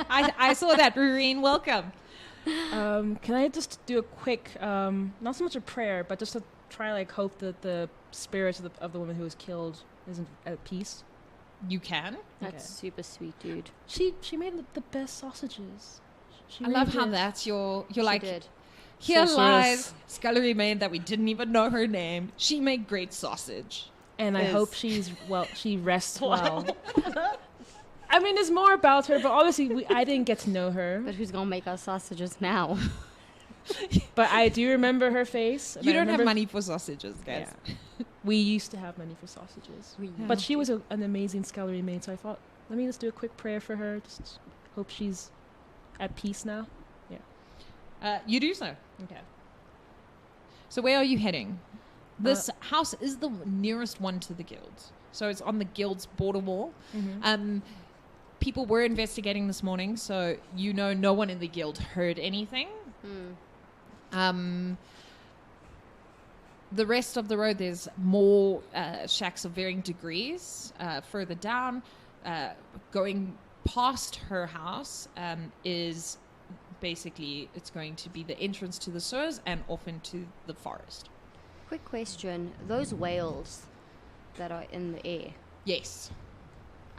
I saw that, Rureen. Welcome.
Can I just do a quick, not so much a prayer, but just to try like hope that the spirit of the woman who was killed isn't at peace?
You can.
That's
Okay.
super sweet, dude.
She made the best sausages. She
I
really
love how
did.
that's you're
She
like,
did.
here
Sorceress.
lies scullery maid that we didn't even know her name. She made great sausage.
And I
Yes.
hope she rests well. I mean, there's more about her, but obviously I didn't get to know her.
But who's gonna make our sausages now?
But I do remember her face. and
You
I
don't have
remember-
money for sausages, guys.
Yeah. We used to have money for sausages. But she was an amazing scullery maid, so I thought, let me just do a quick prayer for her. Just hope she's at peace now.
You do so.
Okay.
So where are you heading? This house is the nearest one to the guild. So it's on the guild's border wall. People were investigating this morning, so no one in the guild heard anything. The rest of the road, there's more shacks of varying degrees. Further down, going past her house is basically, it's going to be the entrance to the sewers and off into the forest.
Quick question. Those whales that are in the air,
Yes.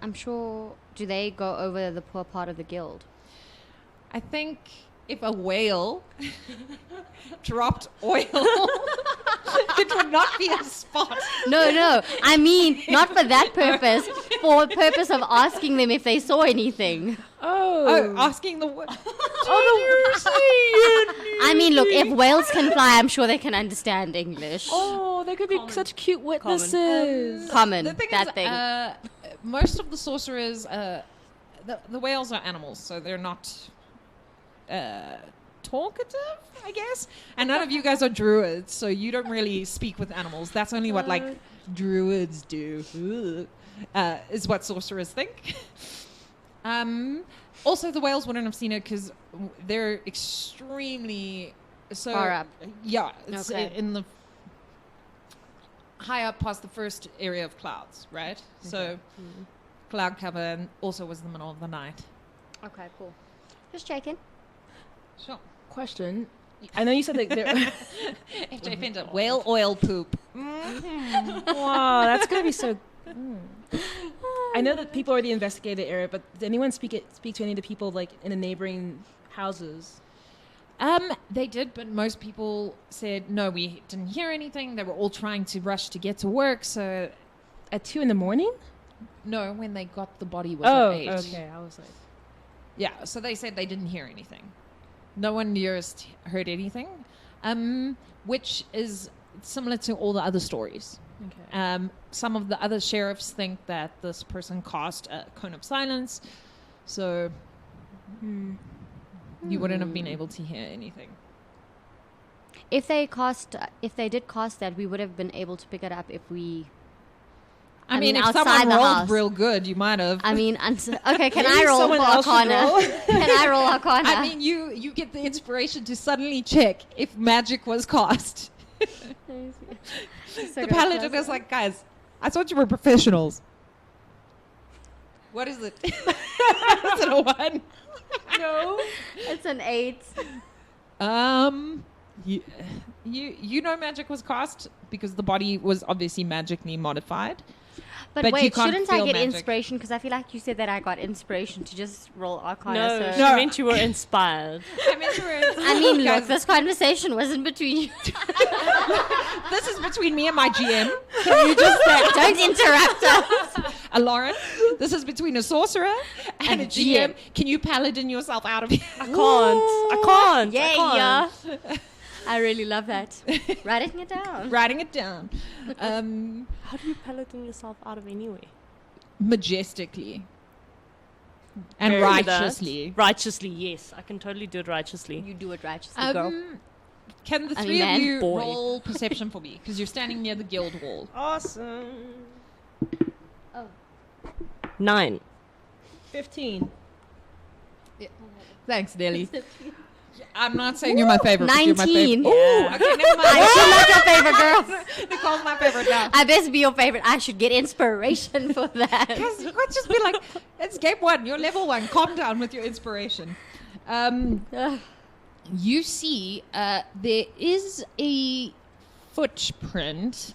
I'm sure, do they go over the poor part of the guild?
I think if a whale dropped oil, it would not be a spot.
No. I mean, not for that purpose. For the purpose of asking them if they saw anything.
Oh, asking the whale.
I mean, look, if whales can fly, I'm sure they can understand English.
Oh, they could be such cute witnesses.
Common,
The thing
that
is,
thing.
most of the sorcerers, the whales are animals, so they're not talkative, I guess. And none of you guys are druids, so you don't really speak with animals. That's only what like druids do. Is what sorcerers think. Also, the whales wouldn't have seen it because they're extremely
Far up.
Yeah, it's
Okay.
in the high up past the first area of clouds, right? So cloud cover, and also was in the middle of the night.
Okay, cool. Just checking.
Sure.
Question. I know you said that they're...
FJ Fender, whale oil poop.
Wow, that's going to be so... I know that people already investigated the area, but did anyone speak to any of the people like in the neighboring houses?
They did, but most people said, no, we didn't hear anything. They were all trying to rush to get to work, so...
At 2 a.m?
No, when they got the body was
Oh,
at 8.
okay. I was like...
Yeah, so they said they didn't hear anything. No one nearest heard anything, which is similar to all the other stories.
Okay.
Some of the other sheriffs think that this person cast a cone of silence, so you wouldn't have been able to hear anything.
If they did cast that, we would have been able to pick it up if we.
I mean, if
outside
someone
the
rolled
house.
real good, you might have.
I mean, okay. Can
Maybe
I roll for
someone else should
Arcana?
roll.
Can I roll Arcana?
I mean, you get the inspiration to suddenly check if magic was cast.
So
The
go
paladin
plus-
is like, guys, I thought you were professionals. What is it? Is it a 1?
No.
It's an 8.
You know magic was cast because the body was obviously magically modified.
But
you
wait,
can't
shouldn't I
feel
get
magic.
inspiration? Because I feel like you said that I got inspiration to just roll Arcana.
No,
so.
she meant you were inspired.
I mean,
I mean, look,
guys,
this conversation wasn't between you.
this is between me and my GM. Can you just
Don't interrupt us.
Lauren, this is between a sorcerer and a GM. Can you paladin yourself out of here?
I can't.
Yeah. I really love that. Writing it down.
Writing it down.
How do you paladin yourself out of anyway?
Majestically. And
Very
righteously.
Righteously, yes. I can totally do it righteously.
You do it righteously, girl.
Can the
I
three
mean,
of you
boy.
roll perception for me? Because you're standing near the guild wall.
Awesome.
Oh.
9.
15.
Thanks, Nelly. I'm not saying you're my favorite.
19.
But you're my favorite.
Yeah.
Ooh, okay, never mind.
I should like your favorite girl.
Nicole's my favorite now.
I best be your favorite. I should get inspiration for that.
Guys, you can't just be like, it's game 1, you're level 1. Calm down with your inspiration. You see, there is a footprint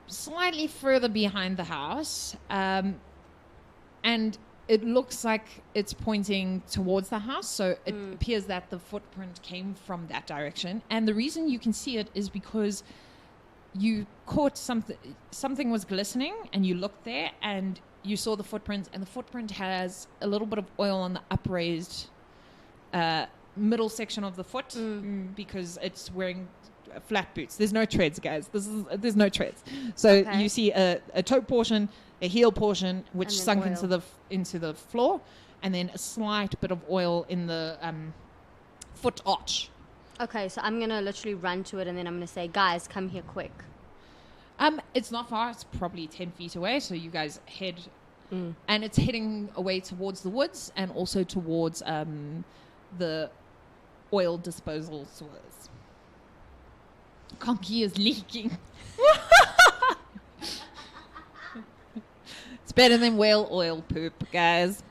slightly further behind the house, and it looks like it's pointing towards the house, so it appears that the footprint came from that direction. And the reason you can see it is because you caught something was glistening, and you looked there, and you saw the footprint, and the footprint has a little bit of oil on the upraised middle section of the foot because it's wearing flat boots. There's no treads, guys. There's no treads. So
Okay.
you see a toe portion, a heel portion, which
And then
sunk
oil.
into the floor, and then a slight bit of oil in the foot arch.
Okay, so I'm going to literally run to it and then I'm going to say, guys, come here quick.
It's not far. It's probably 10 feet away. So you guys head, and it's heading away towards the woods and also towards the oil disposal sewers. Conky is leaking. It's better than whale oil poop, guys.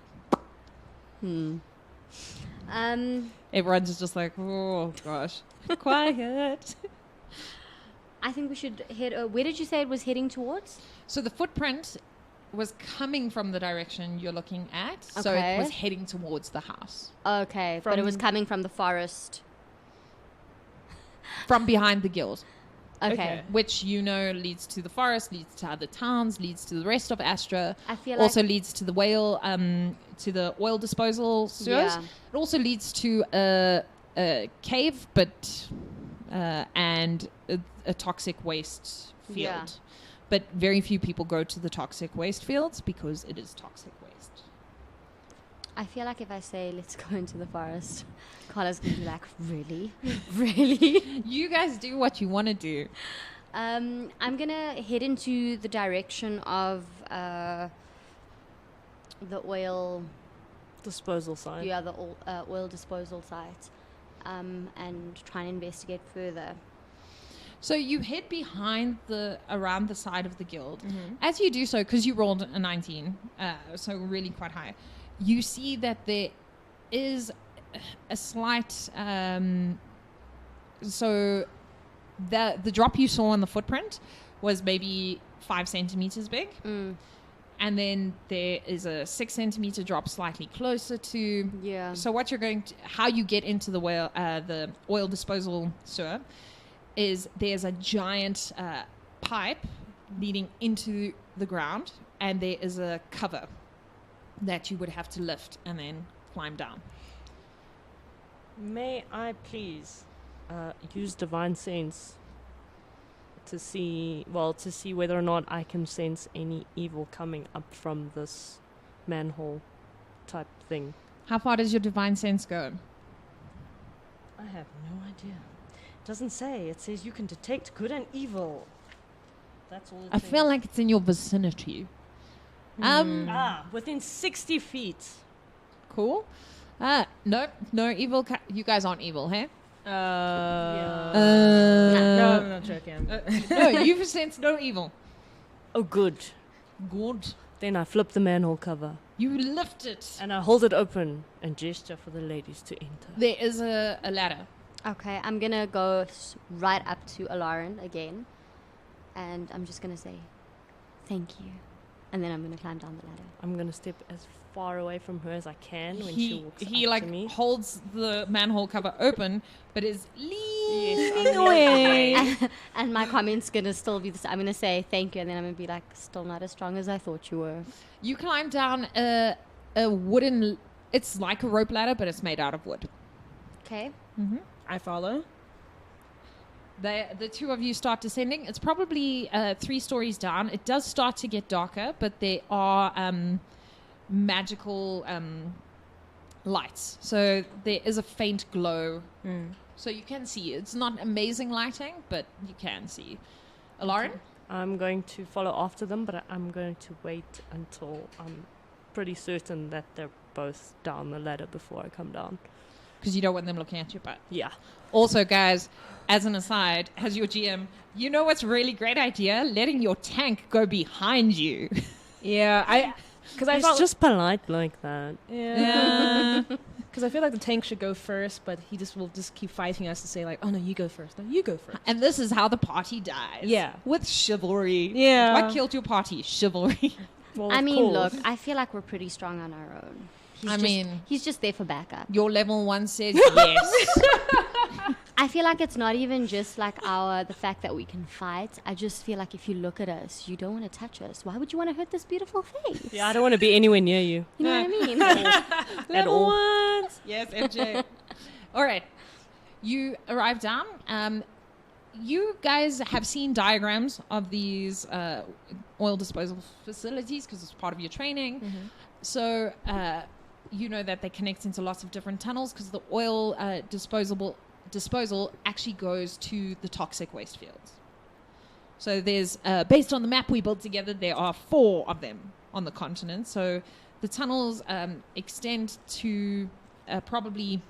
Everyone's just like, oh gosh, quiet.
I think we should head. Where did you say it was heading towards?
So the footprint was coming from the direction you're looking at. So
Okay.
it was heading towards the house.
Okay, but it was coming from the forest.
From behind the guild.
Okay.
Which you know leads to the forest, leads to other towns, leads to the rest of Astra.
I feel
also
like
leads to the whale, to the oil disposal sewers.
Yeah.
It also leads to a cave, but and a toxic waste field.
Yeah.
But very few people go to the toxic waste fields because it is toxic waste.
I feel like if I say let's go into the forest, Carla's gonna be like, really, really.
You guys do what you want to do.
I'm gonna head into the direction of the oil.
Disposal site.
Yeah, the oil disposal site, and try and investigate further.
So you head behind around the side of the guild. As you do so, because you rolled a 19, so really quite high, you see that there is a slight. So the drop you saw on the footprint was maybe 5 centimeters big. And then there is a 6 centimeter drop slightly closer to.
Yeah.
So what you're how you get into the oil disposal sewer is there's a giant pipe leading into the ground, and there is a cover that you would have to lift and then climb down.
May I please use divine sense to see whether or not I can sense any evil coming up from this manhole type thing?
How far does your divine sense go?
I have no idea. It doesn't say. It says you can detect good and evil. That's all it
I
says.
feel like it's in your vicinity.
Within 60 feet.
Cool. No evil. You guys aren't evil, hey?
No, I'm not joking.
No, you've sensed no evil.
Oh, good.
Good.
Then I flip the manhole cover
You lift it.
and I hold it open and gesture for the ladies to enter.
There is a ladder
Okay, I'm gonna go right up to Alarin again, and I'm just gonna say, "Thank you," and then I'm gonna climb down the ladder.
I'm going to step as far away from her as I can when she walks up
He like
to me.
holds the manhole cover open, but is leaning
Yes, I'm
away.
And my comment's gonna still be the same. I'm gonna say thank you, and then I'm gonna be like, "Still not as strong as I thought you were."
You climb down a wooden. It's like a rope ladder, but it's made out of wood.
Okay.
I follow.
The two of you start descending. It's probably 3 stories down. It does start to get darker, but there are magical lights. So there is a faint glow. So you can see. It's not amazing lighting, but you can see. Alarin?
I'm going to follow after them, but I'm going to wait until I'm pretty certain that they're both down the ladder before I come down.
Because you don't want them looking at your butt.
Yeah.
Also, guys, as an aside, as your GM, you know what's a really great idea? Letting your tank go behind you.
Yeah, because I
It's
felt
just polite like that.
yeah, because I feel like the tank should go first, but he will just keep fighting us to say like, "Oh no, you go first. No, you go first."
And this is how the party dies.
Yeah.
With chivalry.
Yeah.
What killed your party? Chivalry.
Well,
I
of
mean,
course.
look, I feel like we're pretty strong on our own. He's just there for backup.
Your level 1 says yes.
I feel like it's not even just like the fact that we can fight. I just feel like if you look at us, you don't want to touch us. Why would you want to hurt this beautiful face?
Yeah, I don't want to be anywhere near you.
You know what I mean?
At all.
1. Yes, MJ. All right. You arrive down. You guys have seen diagrams of these oil disposal facilities because it's part of your training. So you know that they connect into lots of different tunnels because the oil disposal actually goes to the toxic waste fields. So there's, based on the map we built together, there are 4 of them on the continent. So the tunnels extend to probably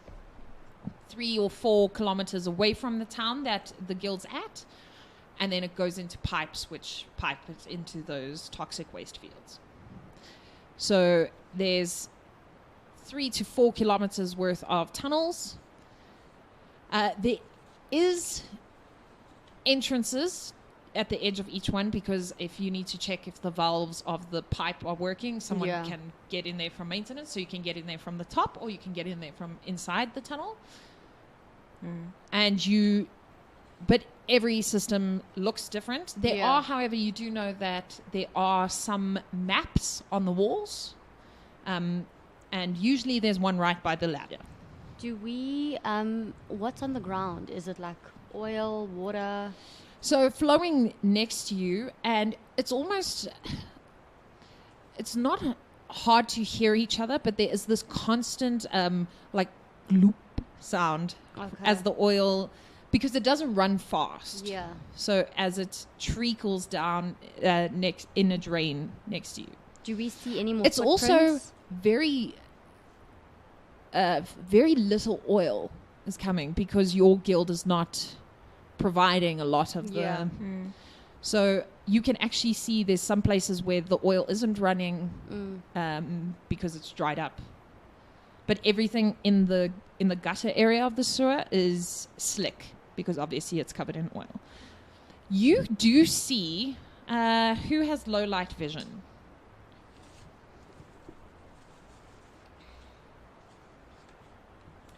3 or 4 kilometers away from the town that the guild's at. And then it goes into pipes, which pipe it into those toxic waste fields. So there's 3 to 4 kilometers worth of tunnels. There is entrances at the edge of each one because if you need to check if the valves of the pipe are working, someone can get in there from maintenance. So you can get in there from the top or you can get in there from inside the tunnel. But every system looks different. There are, however, you do know that there are some maps on the walls. And usually there's one right by the ladder.
Do we, what's on the ground? Is it like oil, water?
So flowing next to you, and it's not hard to hear each other, but there is this constant like gloop sound as the oil, because it doesn't run fast.
Yeah.
So as it treacles down in a drain next to you.
Do we see any more
It's also
footprints?
very little oil is coming because your guild is not providing a lot of the... So you can actually see there's some places where the oil isn't running because it's dried up. But everything in the gutter area of the sewer is slick because obviously it's covered in oil. You do see who has low light vision.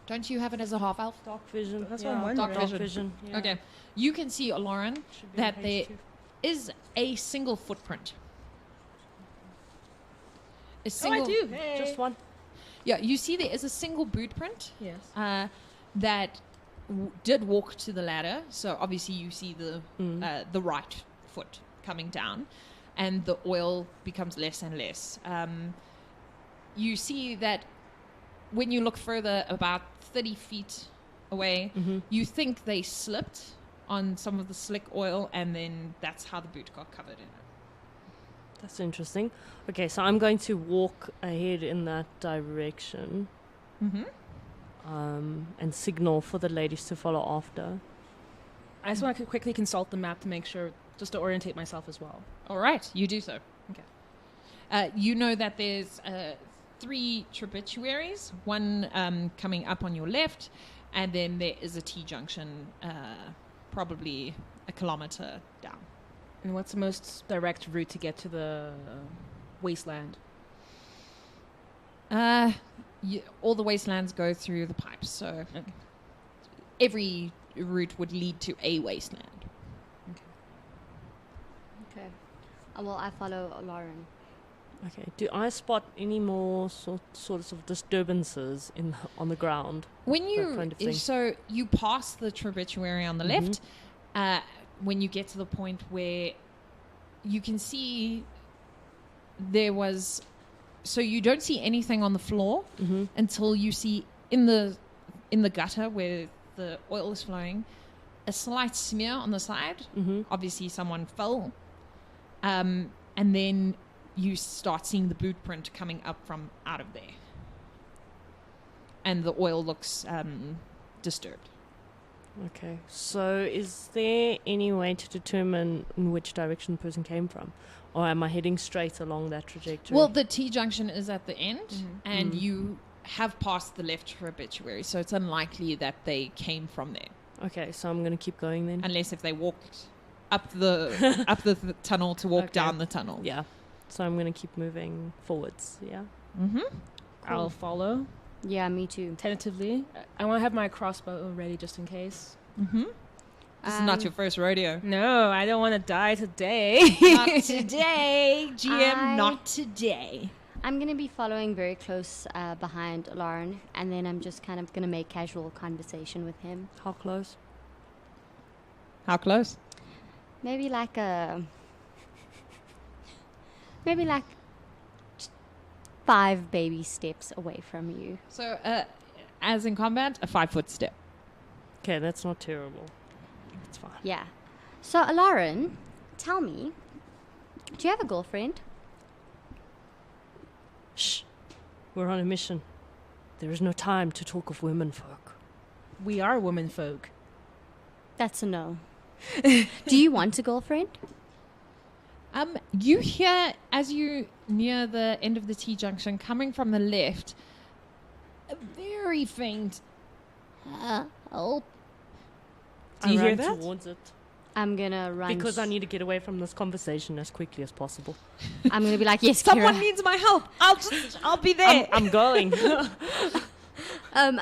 Don't you have it as a half elf?
Dark vision.
That's what I'm wondering.
Dark vision. Yeah.
Okay. You can see, Lauren,
Should be
that
on
there
page 2.
is a single footprint. A
Oh,
single,
I do. Hey.
Just one.
Yeah, you see there is a single boot print
Yes.
that did walk to the ladder. So obviously you see the right foot coming down, and the oil becomes less and less. You see that when you look further, about 30 feet away, you think they slipped on some of the slick oil, and then that's how the boot got covered in it.
That's interesting. Okay, so I'm going to walk ahead in that direction and signal for the ladies to follow after.
I just want to quickly consult the map to make sure, just to orientate myself as well.
All right, you do so. Okay. You know that there's 3 tributaries, one coming up on your left, and then there is a T-junction, probably a kilometer down.
And what's the most direct route to get to the wasteland?
All the wastelands go through the pipes, so every route would lead to a wasteland.
Okay. Well, I follow Lauren.
Okay. Do I spot any more sorts of disturbances on the ground?
When
That kind of thing.
so you pass the tributary on the left, when you get to the point where you can see there was, so you don't see anything on the floor until you see in the gutter where the oil is flowing a slight smear on the side. Obviously someone fell, and then you start seeing the boot print coming up from out of there, and the oil looks disturbed.
Okay. So is there any way to determine in which direction the person came from? Or am I heading straight along that trajectory?
Well, the T-junction is at the end, and you have passed the left tributary, so it's unlikely that they came from there,
Okay, so I'm going to keep going then.
unless if they walked up the tunnel to walk
Okay.
down the tunnel.
Yeah. So I'm going to keep moving forwards, yeah?
I'll follow
Yeah, me too.
tentatively. I want to have my crossbow ready just in case.
This is not your first rodeo.
No, I don't want to die today.
Not today, GM.
I-
Not today.
I'm going to be following very close behind Lauren, and then I'm just kind of going to make casual conversation with him.
How close?
How close?
Maybe like 5 baby steps away from you.
So, as in combat, a 5-foot step.
Okay, that's not terrible. It's fine.
Yeah. So, Lauren, tell me, do you have a girlfriend?
Shh. We're on a mission. There is no time to talk of womenfolk.
We are womenfolk.
That's a no. Do you want a girlfriend?
You hear, as you near the end of the T-junction, coming from the left, a very faint help.
Do you
I
hear
ran
that?
towards it
I'm gonna run.
because I need to get away from this conversation as quickly as possible.
I'm gonna be like, yes,
Someone
Kira.
needs my help. I'll be there.
I'm going.
I'm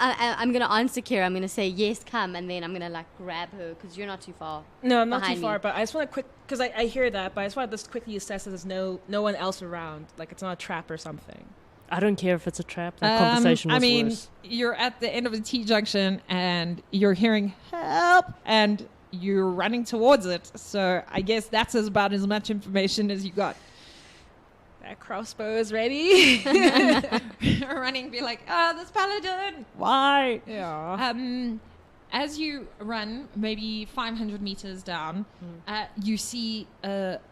gonna answer Kira. I'm gonna say yes, come, and then I'm gonna like grab her because you're not too far.
No, I'm not too
Behind
far,
me.
but I just want to because I hear that, but I just want to just quickly assess that there's no one else around, like it's not a trap or something.
I don't care if it's a trap. That conversation was
I mean,
worse.
you're at the end of the T-junction and you're hearing help and you're running towards it. So I guess that's about as much information as you got.
That crossbow is ready.
Running, be like, this paladin. Why?
Yeah.
As you run, maybe 500 meters down, you see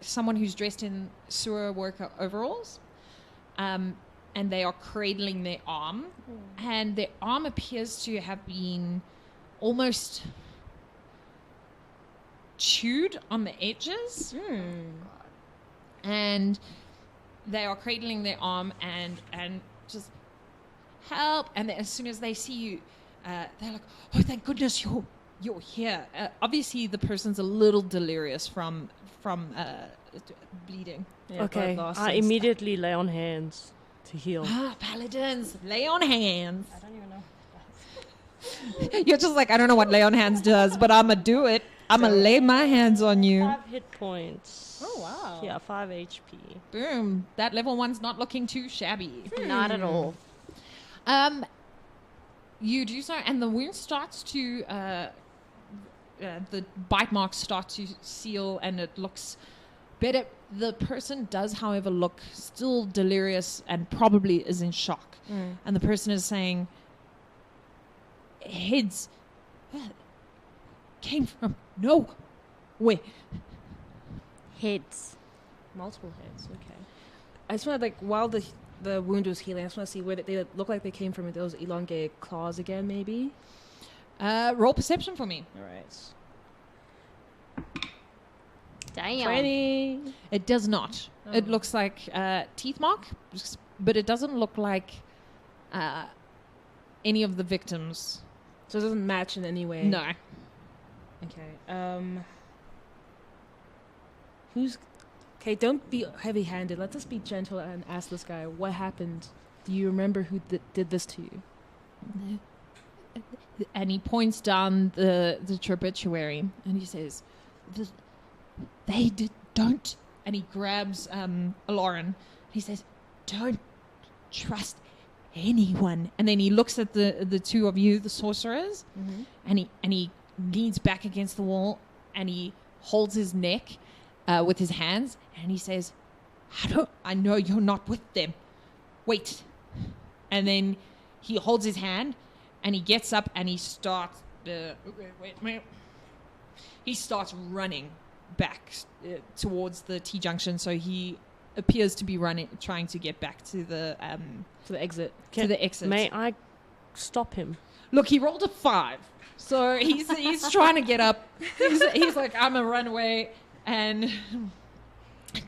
someone who's dressed in sewer worker overalls. And they are cradling their arm, and their arm appears to have been almost chewed on the edges. And they are cradling their arm and just help. And as soon as they see you, they're like, "Oh, thank goodness you're here." Obviously, the person's a little delirious from bleeding.
Yeah,
Okay,
blood loss
I
and
immediately lay on hands to heal.
Paladins, lay on hands.
I don't even know.
You're just like, I don't know what lay on hands does, but I'ma do it. I'ma lay my hands on you.
5 hit points.
Oh, wow.
Yeah, 5 HP.
Boom. That level 1's not looking too shabby.
Not at all.
You do so, and the wound starts to, the bite marks start to seal, and it looks better. The person does, however, look still delirious and probably is in shock. And the person is saying, heads came from nowhere.
Heads.
multiple hits. Okay. I just want to while the wound was healing, I just want to see where they look like they came from. Those elongated claws again, maybe.
Roll perception for me.
All right.
Damn.
20.
It does not.
Oh.
It looks like teeth mark, but it doesn't look like any of the victims
So it doesn't match in any way.
No.
Okay. Okay, don't be heavy-handed. Let's just be gentle and ask this guy, what happened? Do you remember who did this to you?
And he points down the tributary and he says, don't. And he grabs Lauren. He says, don't trust anyone. And then he looks at the two of you, the sorcerers, and he leans back against the wall and he holds his neck with his hands and he says, I know you're not with them. Wait. And then he holds his hand and he gets up and he starts he starts running back towards the T-junction. So he appears to be trying to get back to the
exit.
To the exit.
May I stop him?
Look, he rolled a 5. So he's trying to get up. He's like, I'm a runaway. And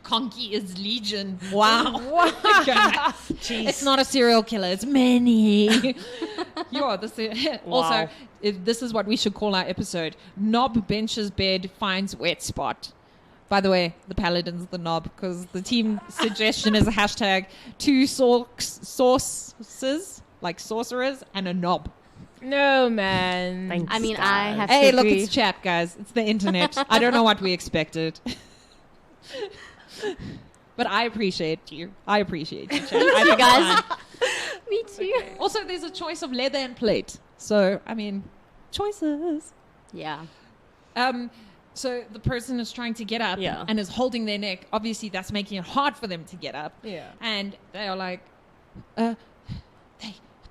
Conky is legion. Wow. Okay. It's not a serial killer. It's many. Also, this is what we should call our episode. Knob benches bed finds wet spot. By the way, the paladin's the knob because the team suggestion is a hashtag 2 sources, like sorcerers, and a knob.
No, man.
Thanks,
I mean,
guys.
I have to
Hey, look,
agree.
it's chat, guys. It's the internet. I don't know what we expected. But I appreciate you. I appreciate you, chat. I think
guys.
it's fine.
Me too.
Also, there's a choice of leather and plate. So, I mean, choices.
Yeah.
So the person is trying to get up and is holding their neck. Obviously, that's making it hard for them to get up.
Yeah.
And they are like, it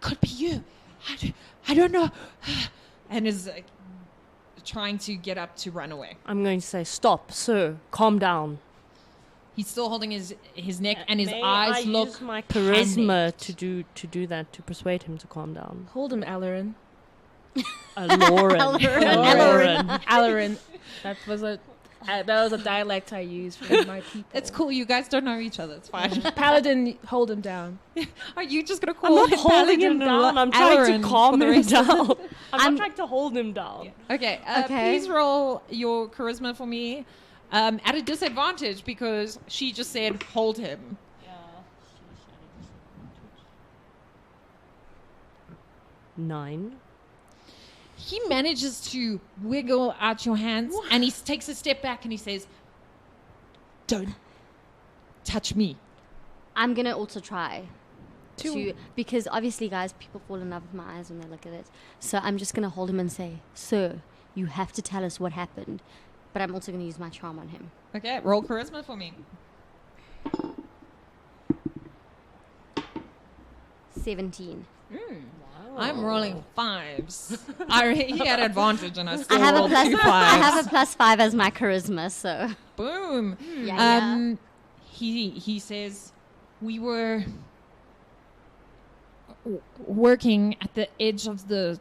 could be you. I don't know. And is like, trying to get up to run away.
I'm going to say, stop, sir, calm down.
He's still holding his neck and his
May
eyes
I
look
use my charisma
panicked.
to do that, to persuade him to calm down.
Hold him, Alarin.
Lauren.
Alarin. That was a dialect I used for my people.
It's cool. You guys don't know each other. It's fine.
Paladin, hold him down.
Are you just going to
I'm
call
not
him
holding him
Paladin
down. I'm trying
Alarin
to calm
for the
him
rest of
down.
the-
I'm not trying to hold him down.
Okay.
Okay.
Please roll your charisma for me at a disadvantage because she just said hold him.
9.
He manages to wiggle out your hands and he takes a step back and he says, don't touch me.
I'm going to also try to, because obviously, guys, people fall in love with my eyes when they look at it. So I'm just going to hold him and say, sir, you have to tell us what happened. But I'm also going to use my charm on him.
Okay, roll charisma for me.
17.
I'm rolling 5s. He had advantage and I still
I have
rolled 2 5s.
I have a +5 as my charisma, so
Boom.
yeah.
He says, we were working at the edge of the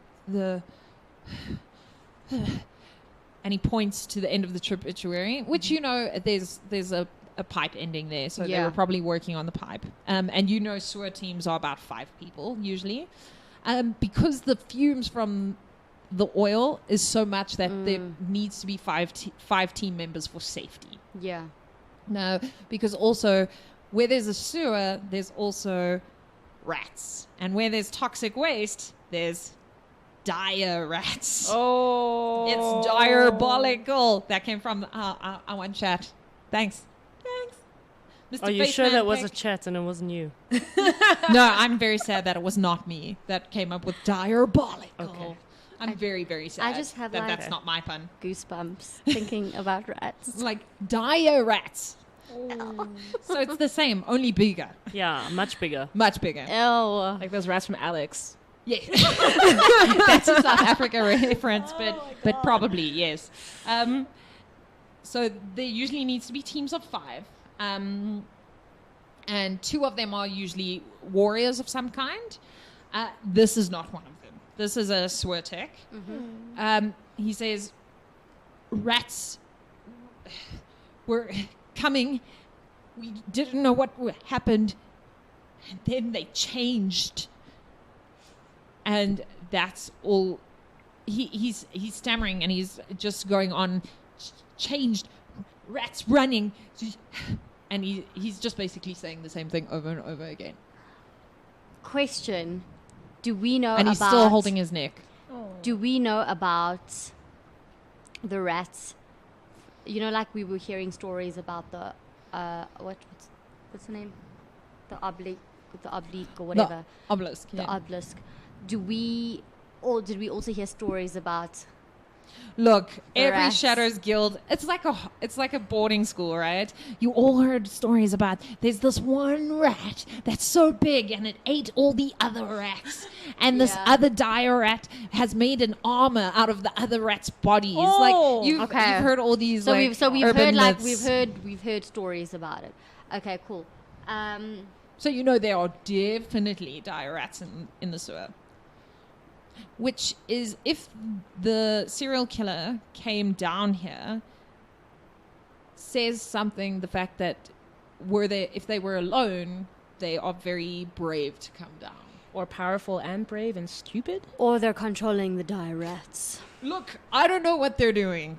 and he points to the end of the tributary, which there's a pipe ending there, so they were probably working on the pipe. And sewer teams are about 5 people usually, because the fumes from the oil is so much that there needs to be 5 team members for safety.
Yeah.
No, because also where there's a sewer, there's also rats, and where there's toxic waste, there's dire rats.
Oh.
It's diabolical. That came from our one chat. Thanks. Mr.
Are you sure
Faceman
that was a
Peg.
chat and it wasn't you?
No, I'm very sad that it was not me that came up with diabolical.
Okay.
I'm very, very sad.
I just have,
that
like-
that's not my pun.
Goosebumps thinking about rats.
It's like dire rats. So it's the same, only bigger,
Yeah, much bigger.
much bigger.
Ew.
Like those rats from Alex.
Yeah, that's a South Africa reference, but probably yes. So there usually needs to be teams of 5, and 2 of them are usually warriors of some kind. This is not one of them. This is a sewer tech. He says, rats were coming. We didn't know what happened, and then they changed. And that's all he's stammering and he's just going on. Changed, rats running, and he's just basically saying the same thing over and over again.
Question: do we know?
And he's still holding his neck.
Do we know about the rats? You know, like we were hearing stories about the what's the name? The oblique or whatever.
The obelisk.
The obelisk. Did we also hear stories about?
Look, every
rats.
Shadows Guild, it's like a boarding school, right? You all heard stories about there's this one rat that's so big and it ate all the other rats, and this other dire rat has made an armor out of the other rat's bodies.
Oh,
like you've heard all these.
So
like,
we've
urban
heard
myths.
we've heard stories about it. Okay, cool.
So you know there are definitely dire rats in the sewer. Which is, if the serial killer came down here, says something, the fact that if they were alone, they are very brave to come down.
Or powerful and brave and stupid.
Or they're controlling the dire rats.
Look, I don't know what they're doing.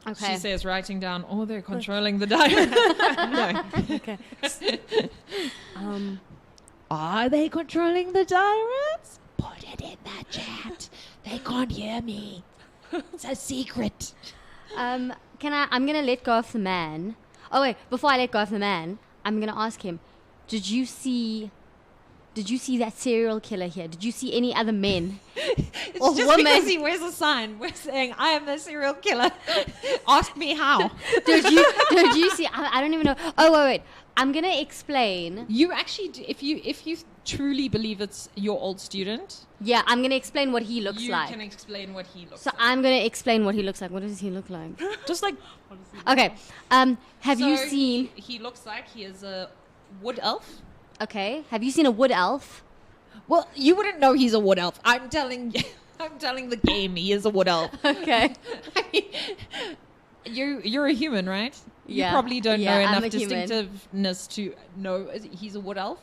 Okay.
She says, writing down, they're controlling the dire rats. No.
Okay.
Are they controlling the dire rats? Put it in the chat. They can't hear me. It's a secret.
I'm gonna let go of the man. Oh wait, before I let go of the man, I'm gonna ask him, Did you see that serial killer here? Did you see any other men
It's
or
just
women?
because he wears a sign. We're saying, I am the serial killer. Ask me how.
Did you see? I don't even know. Oh wait. I'm gonna explain.
You actually, if you truly believe it's your old student,
Yeah, I'm gonna explain what he looks
you
like.
can explain what he looks
So
like.
I'm gonna explain what he looks like. What does he look like?
Just like
Okay. Have you
So
seen?
He looks like he is a wood elf.
Okay. Have you seen a wood elf?
Well, you wouldn't know he's a wood elf. I'm telling the game he is a wood elf.
Okay.
I mean, you're a human, right? You
Yeah.
probably don't
Yeah,
know
I'm
enough
a human.
distinctiveness to know he's a wood elf.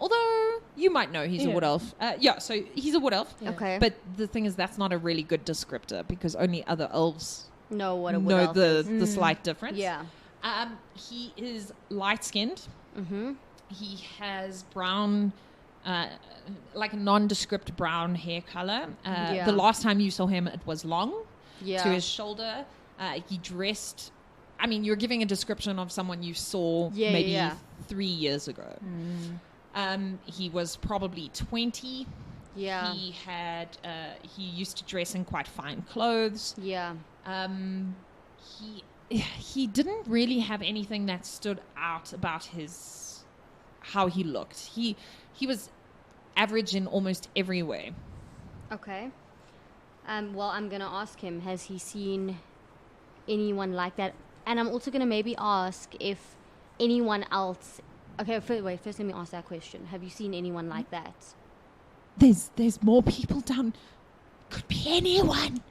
Although you might know he's a wood elf. So he's a wood elf.
Okay.
But the thing is, that's not a really good descriptor because only other elves
know what a wood
know
elf is.
the slight difference.
Yeah.
He is light-skinned.
Mm-hmm.
He has brown, like a nondescript brown hair color.
Yeah.
The last time you saw him, it was long
Yeah.
to his shoulder. He dressed. I mean, you're giving a description of someone you saw maybe 3 years ago. He was probably 20.
Yeah.
He used to dress in quite fine clothes.
Yeah.
He didn't really have anything that stood out about how he looked. He was average in almost every way.
Okay. Well, I'm gonna ask him. Has he seen anyone like that? And I'm also gonna maybe ask if anyone else. Okay. First, let me ask that question. Have you seen anyone like that?
There's more people down. Could be anyone.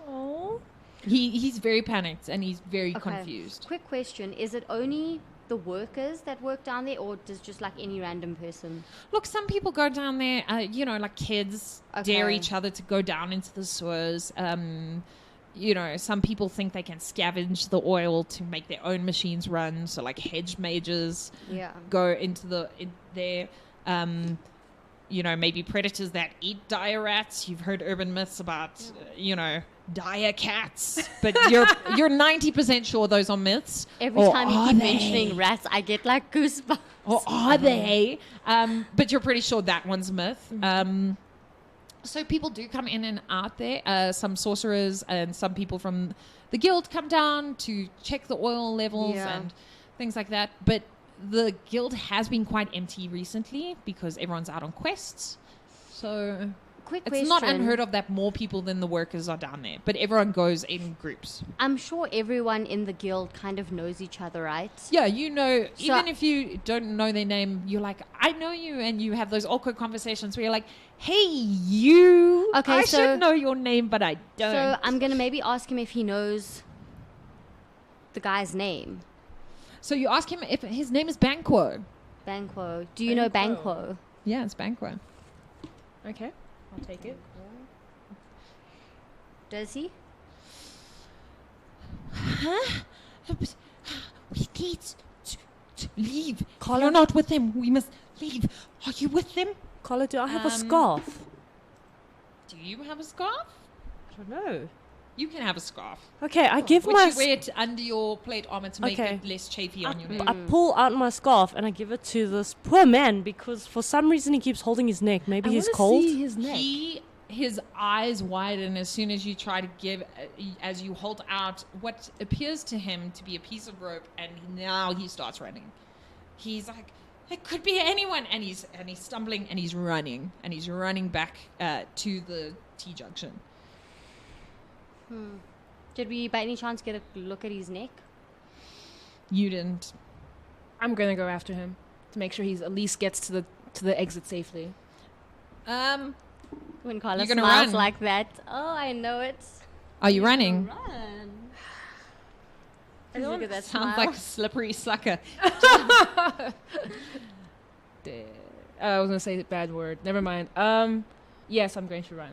oh.
He's very panicked and he's very
Okay.
confused.
Quick question: is it only the workers that work down there, or does just like any random person?
Look, some people go down there, like kids dare
Okay.
each other to go down into the sewers. Some people think they can scavenge the oil to make their own machines run. So like hedge mages
Yeah.
go in there. Maybe predators that eat dire rats. You've heard urban myths about, dire cats, but you're 90% sure those are myths.
Every
Or
time you
are
keep
they?
mentioning rats, I get like goosebumps.
Or are they? But you're pretty sure that one's myth. So people do come in and out there. Some sorcerers and some people from the guild come down to check the oil levels
Yeah.
and things like that. But the guild has been quite empty recently because everyone's out on quests. So
Quick
it's
question.
not unheard of that more people than the workers are down there. But everyone goes in groups.
I'm sure everyone in the guild kind of knows each other, right?
Yeah,
So-
even if you don't know their name, you're like, I know you, and you have those awkward conversations where you're like, hey, you,
Okay,
I
so-
should know your name, but I don't.
So I'm gonna maybe ask him if he knows the guy's name.
So you ask him if his name is Banquo.
Banquo. Do you know
Banquo.
Banquo?
Yeah, it's Banquo.
Okay. I'll take it.
Does he?
Huh? We need to leave. You're not with them. We must leave. Are you with them?
Collar, do I have a scarf?
Do you have a scarf?
I don't know.
You can have a scarf.
Okay, I give
Which
my...
you wear it under your plate armor to make
Okay.
it less chafy on your neck.
I pull out my scarf and I give it to this poor man because for some reason he keeps holding his neck. Maybe he's cold.
See his neck.
His eyes widen as soon as you try to give, as you hold out what appears to him to be a piece of rope, and now he starts running. He's like, it could be anyone, and he's stumbling and he's running back to the T-junction.
Did we by any chance get a look at his neck?
You didn't.
I'm gonna go after him to make sure he's at least gets to the exit safely.
When Carla
You're gonna
smiles
run.
like that. Oh, I know it.
Are you running?
Run.
I
Look
don't
at that
Sounds
smile.
like a slippery sucker.
I was gonna say a bad word. Never mind. Yes, I'm going to run.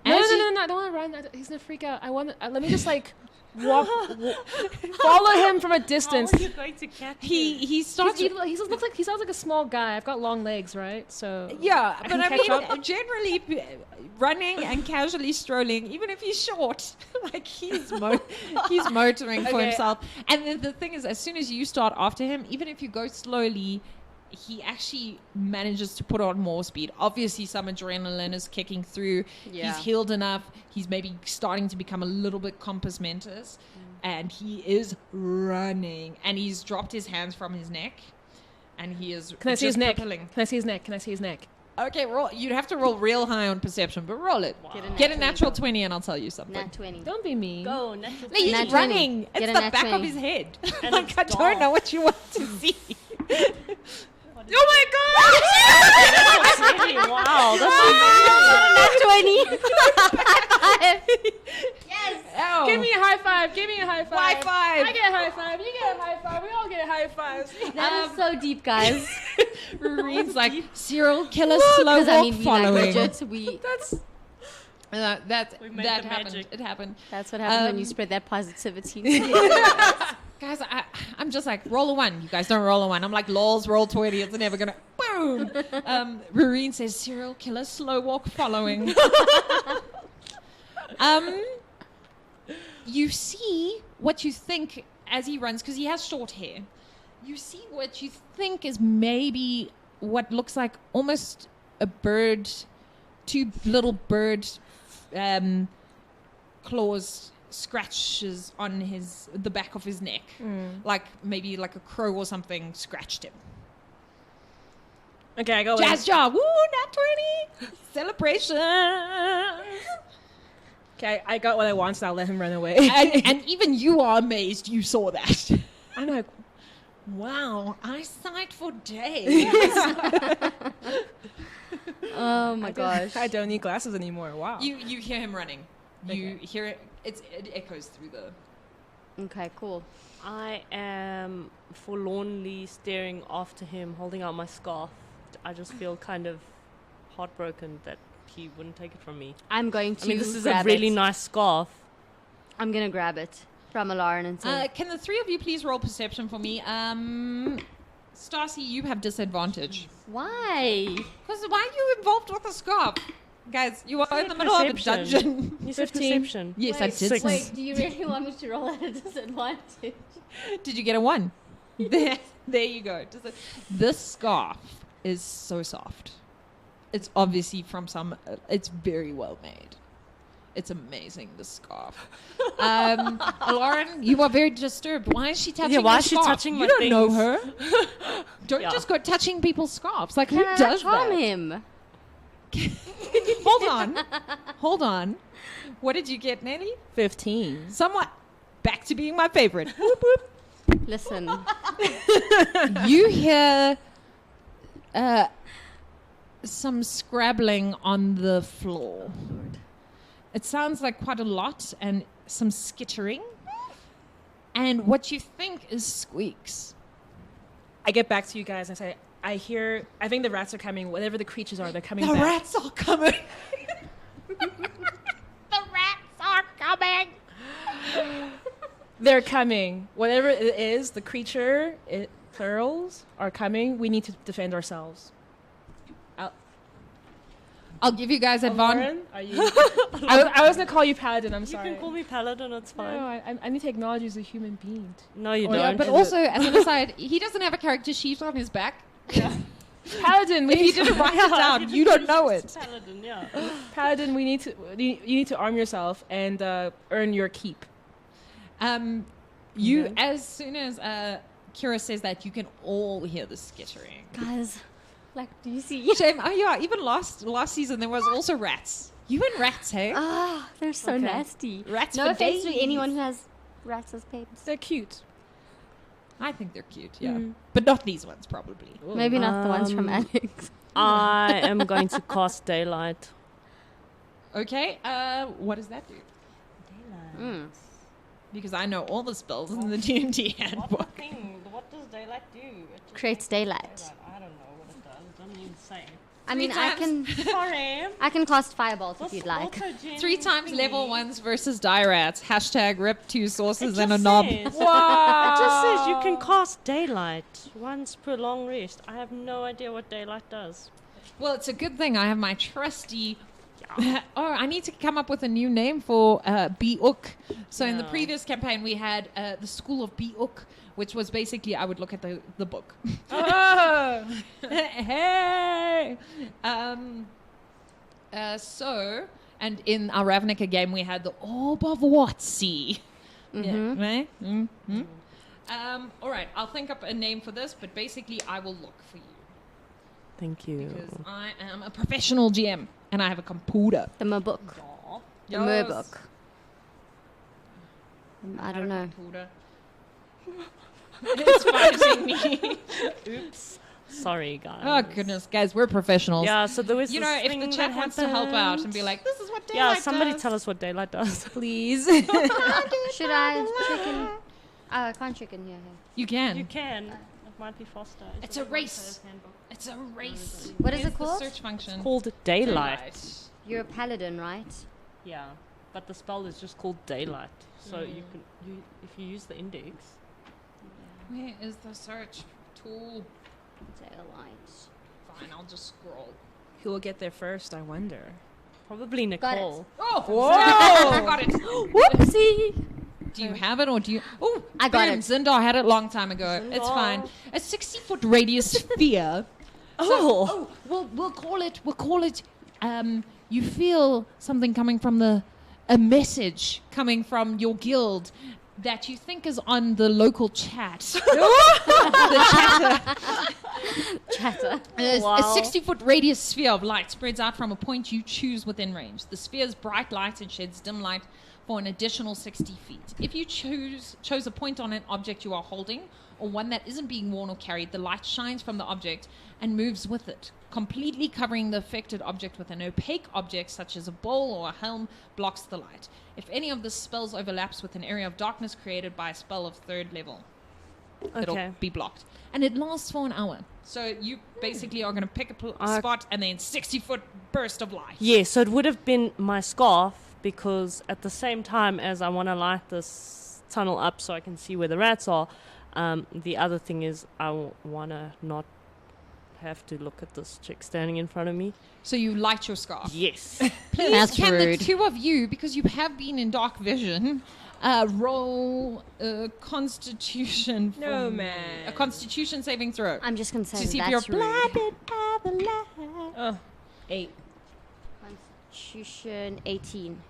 No,
As
no,
you-
no, no, I don't want to run. He's gonna freak out. I want. Let me just like follow him from a distance.
How are you going to catch
He starts.
He looks like he sounds like a small guy. I've got long legs, right? So
Yeah,
I
but
can
I
catch
mean,
up.
generally running and casually strolling, even if he's short, like he's motoring for
Okay.
himself. And then the thing is, as soon as you start after him, even if you go slowly, he actually manages to put on more speed. Obviously, some adrenaline is kicking through.
Yeah.
He's healed enough. He's maybe starting to become a little bit compass mentis. And he is running. And he's dropped his hands from his neck. And he is
Can I see his
just
neck?
propelling.
Can I see his neck? Can I see his neck?
Okay, roll. You'd have to roll real high on perception, but roll it.
Get a
Get a natural 20 and I'll tell you something.
Nat 20.
Don't be mean.
Go, natural
No, he's
Nat 20.
running.
Get
It's
a
the
nat
back
20.
of his head.
And
Like,
it's
I don't
dark.
know what you want to see.
Oh my god!
Really? Wow, that's
Nat 20. Yes.
Ow.
Give me a high five. Give me a high five.
High five.
I get a high five. You get a high five. We all get high fives.
That is so deep, guys.
Reen's like, serial killer slow
Because
walk
I mean, we like
following.
legit. We.
That's
We made
that
the
happened.
magic.
It happened.
That's what happens when you
Um,
spread that positivity.
Guys, I'm just like, roll a 1. You guys don't roll a 1. I'm like, lols, roll 20. It's never going to... Boom! Reen says, serial killer slow walk following. You see what you think as he runs, because he has short hair. You see what you think is maybe what looks like almost a bird, 2 little bird claws, scratches on the back of his neck. Like maybe like a crow or something scratched him.
okay. I go.
Jazz jaw, woo, nat 20! Celebration!
Okay, I got what I want, so I'll let him run away.
and even you are amazed you saw that.
I'm like,
Wow, eyesight for days.
Oh my gosh.
I don't need glasses anymore. Wow.
you hear him running. You
Okay.
hear it. It echoes through the...
Okay, cool.
I am forlornly staring after him, holding out my scarf. I just feel kind of heartbroken that he wouldn't take it from me.
I'm going to.
I mean, this is a
grab
really
it.
nice scarf.
I'm gonna grab it from Alarin and say,
Can the 3 of you please roll perception for me? Stacy, you have disadvantage.
"Why?"
Because why are you involved with a scarf? Guys, you are in the
said
middle of a
perception.
dungeon.
You said
15.
perception.
Yes, I
Wait,
did.
Six.
Wait, do you really want me to roll at a disadvantage?
Did you get a 1? There you go. This scarf is so soft. It's obviously from it's very well made. It's amazing, this scarf. Lauren, you are very disturbed. Why is she touching
Yeah, why
your
is she
scarf?
touching
You
my
don't know
things?
her. Don't
Yeah.
just go touching people's scarves. Like,
Can
who
I
does
charm
that?
him?
Hold on. What did you get, Nelly?
15.
Somewhat back to being my favorite. Whoop, whoop.
Listen,
You hear some scrabbling on the floor. It sounds like quite a lot and some skittering. And what you think is squeaks.
I get back to you guys and say, I think the rats are coming. Whatever the creatures are, they're coming
The
back.
rats are coming.
the rats
They're coming. Whatever it is, the creature, plurals, are coming. We need to defend ourselves.
I'll give you guys advantage.
Lauren, are you? I was gonna call you Paladin. I'm sorry.
You can call me Paladin, it's fine.
No, I need to acknowledge you as a human being.
No, you
Yeah,
don't.
but also, as an aside, he doesn't have a character sheet on his back.
Paladin,
If you didn't write it down, you don't know it.
Paladin, yeah.
Paladin, you need to arm yourself and earn your keep.
As soon as Kira says that, you can all hear the skittering.
Guys, like, do you see?
Shame. Oh yeah, even last season there was also rats. You and rats, hey?
Ah, they're so
Okay.
nasty.
Rats
No
for
offense to
days.
anyone who has rats as pets.
They're cute.
I think they're cute, yeah, but not these ones probably.
Maybe not the ones from Alex.
I am going to cast Daylight.
Okay, what does that do?
Mm.
Because I know all the spells in the D&D handbook.
What does Daylight do?
Creates daylight.
I don't know what it does. It doesn't even say.
I mean,
Sorry.
I can cast firebolt if you'd like.
3 times level 1s versus die rats. # rip 2 sources
It
and a
just
knob.
says-
Wow.
It just says you can cast Daylight once per long rest. I have no idea what Daylight does.
Well, it's a good thing I have my trusty. I need to come up with a new name for Biuk. So in the
Yeah.
previous campaign, we had the School of Biuk, which was basically I would look at the book.
Oh.
Hey. And in our Ravnica game, we had the Orb of Watsy.
Mm-hmm.
Yeah, right? All right, I'll think up a name for this, but basically, I will look for you
Thank you.
because I am a professional GM and I have a computer.
The Merbook. The Merbook. I don't know.
Computer. It's fighting me.
Oops. Sorry, guys.
Oh goodness, guys, we're professionals.
Yeah, so there was
You
this
know, if
thing
the
that
chat wants to help out and be
happened.
like, "This is what
Yeah,
daylight
somebody
does."
tell us what Daylight does.
Please.
Should I check in? Oh, I can't check in here.
You can.
You can. It might be faster.
It's a race. It's a race.
What is
Here's
it called?
The search function.
Called Daylight.
You're a paladin, right?
Yeah, but the spell is just called Daylight. So you can, if you use the index.
Where is the search tool?
Daylight.
Fine, I'll just scroll.
Who will get there first? I wonder.
Probably
Got it.
Nicole.
Oh,
Whoa!
I got it.
Whoopsie!
Do you have it or do you? Oh,
I got
boom,
it.
Zindar had it long time ago. It's fine. A 60-foot radius sphere.
Oh.
We'll call it. You feel something coming from a message coming from your guild that you think is on the local chat. The chatter.
Chatter.
A
Wow.
60-foot radius sphere of light spreads out from a point you choose within range. The sphere's bright light and sheds dim light for an additional 60 feet. If you chose a point on an object you are holding, or one that isn't being worn or carried, the light shines from the object and moves with it, completely covering the affected object with an opaque object such as a bowl or a helm blocks the light. If any of the spells overlaps with an area of darkness created by a spell of 3rd level, it'll
Okay.
be blocked. And it lasts for an hour. So you basically are going to pick a spot and then 60-foot burst of light.
Yeah, so it would have been my scarf because at the same time as I want to light this tunnel up so I can see where the rats are, the other thing is I want to not have to look at this chick standing in front of me.
So you light your scarf.
Yes.
Please,
That's
can
rude.
the two of you, because you have been in dark vision, roll a Constitution?
No,
for-
man.
A Constitution saving throw
I'm just gonna say
to see if
that's
you're
rude.
blinded by the light.
Oh, 8.
Constitution 18.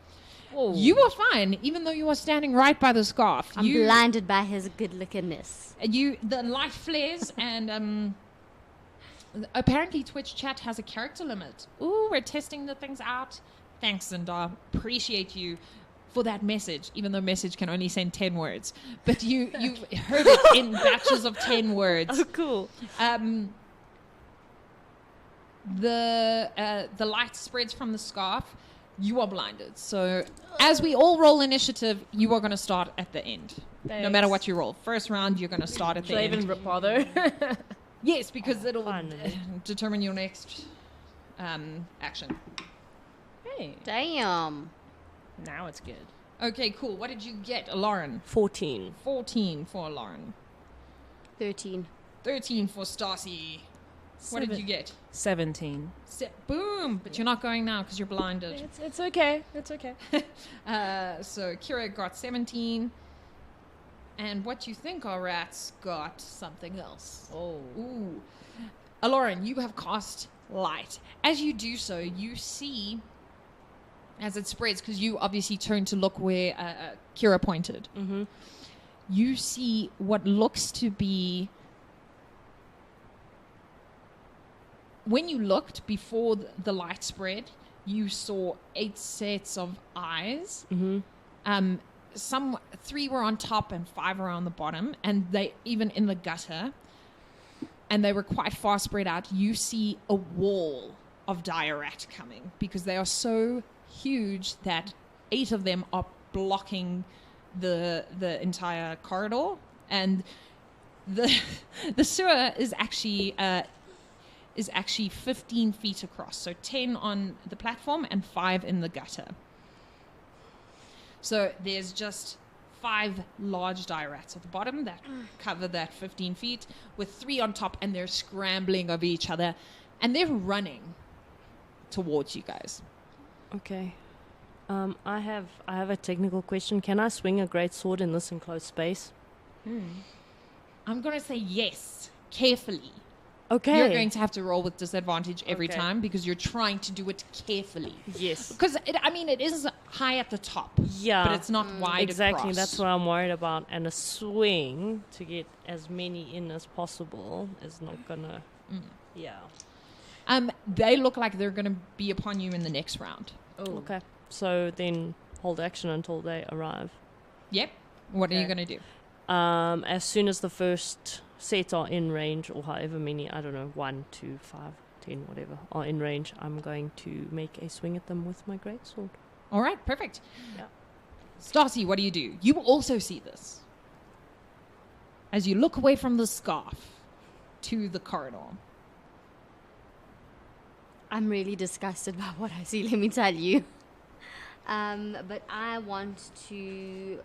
You are fine, even though you are standing right by the scarf.
I'm
you,
blinded by his good-lookingness.
the light flares, and apparently Twitch chat has a character limit. Ooh, we're testing the things out. Thanks, Zindar. Appreciate you for that message, even though message can only send 10 words. But you heard it in batches of 10 words.
Oh, cool.
The light spreads from the scarf. You are blinded. So as we all roll initiative, you are going to start at the end. No
Thanks.
matter what you roll. First round, you're going to start at the
Should I
end.
even bother?
Yes, because it'll
Finally.
determine your next action.
Hey,
Damn.
now it's good.
Okay, cool. What did you get, Lauren?
14.
14 for Lauren.
13.
13 for Stassi. What did you get?
17.
Boom! But you're not going now because you're blinded.
It's okay. It's okay.
So Kira got 17. And what you think our rats got something else.
Oh.
Ooh. Lauren, you have cast light. As you do so, you see, as it spreads, because you obviously turn to look where Kira pointed, you see what looks to be... When you looked before the light spread, you saw 8 sets of eyes. Some 3 were on top and 5 were on the bottom, and they even in the gutter, and they were quite far spread out. You see a wall of dire rat coming because they are so huge that 8 of them are blocking the entire corridor, and the sewer is actually 15 feet across, so 10 on the platform and 5 in the gutter. So there's just 5 large dire rats at the bottom that cover that 15 feet, with 3 on top, and they're scrambling over each other, and they're running towards you guys.
Okay. I have a technical question. Can I swing a great sword in this enclosed space?
I'm going to say yes, carefully.
Okay.
You're going to have to roll with disadvantage every
Okay.
time because you're trying to do it carefully.
Yes.
Because, it is high at the top.
Yeah.
But it's not wide
Exactly.
across.
That's what I'm worried about. And a swing to get as many in as possible is not gonna. Yeah.
They look like they're going to be upon you in the next round.
Oh.
Okay. So then hold action until they arrive.
Yep. What are you
Okay.
going to do?
As soon as the first set are in range, or however many, I don't know, 1, 2, 5, 10, whatever, are in range, I'm going to make a swing at them with my greatsword.
All right, perfect.
Yeah.
Stassi, what do? You also see this. As you look away from the scarf to the corridor.
I'm really disgusted by what I see, let me tell you. But I want to...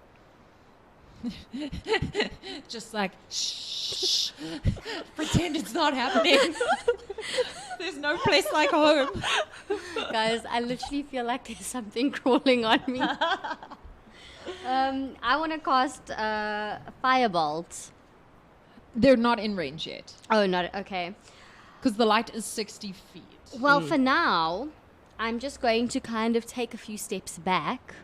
Just like, shh. Pretend it's not happening. There's no place like home.
Guys, I literally feel like there's something crawling on me. I want to cast Firebolt.
They're not in range yet.
Oh, not... Okay.
Because the light is 60 feet.
Well, for now, I'm just going to kind of take a few steps back.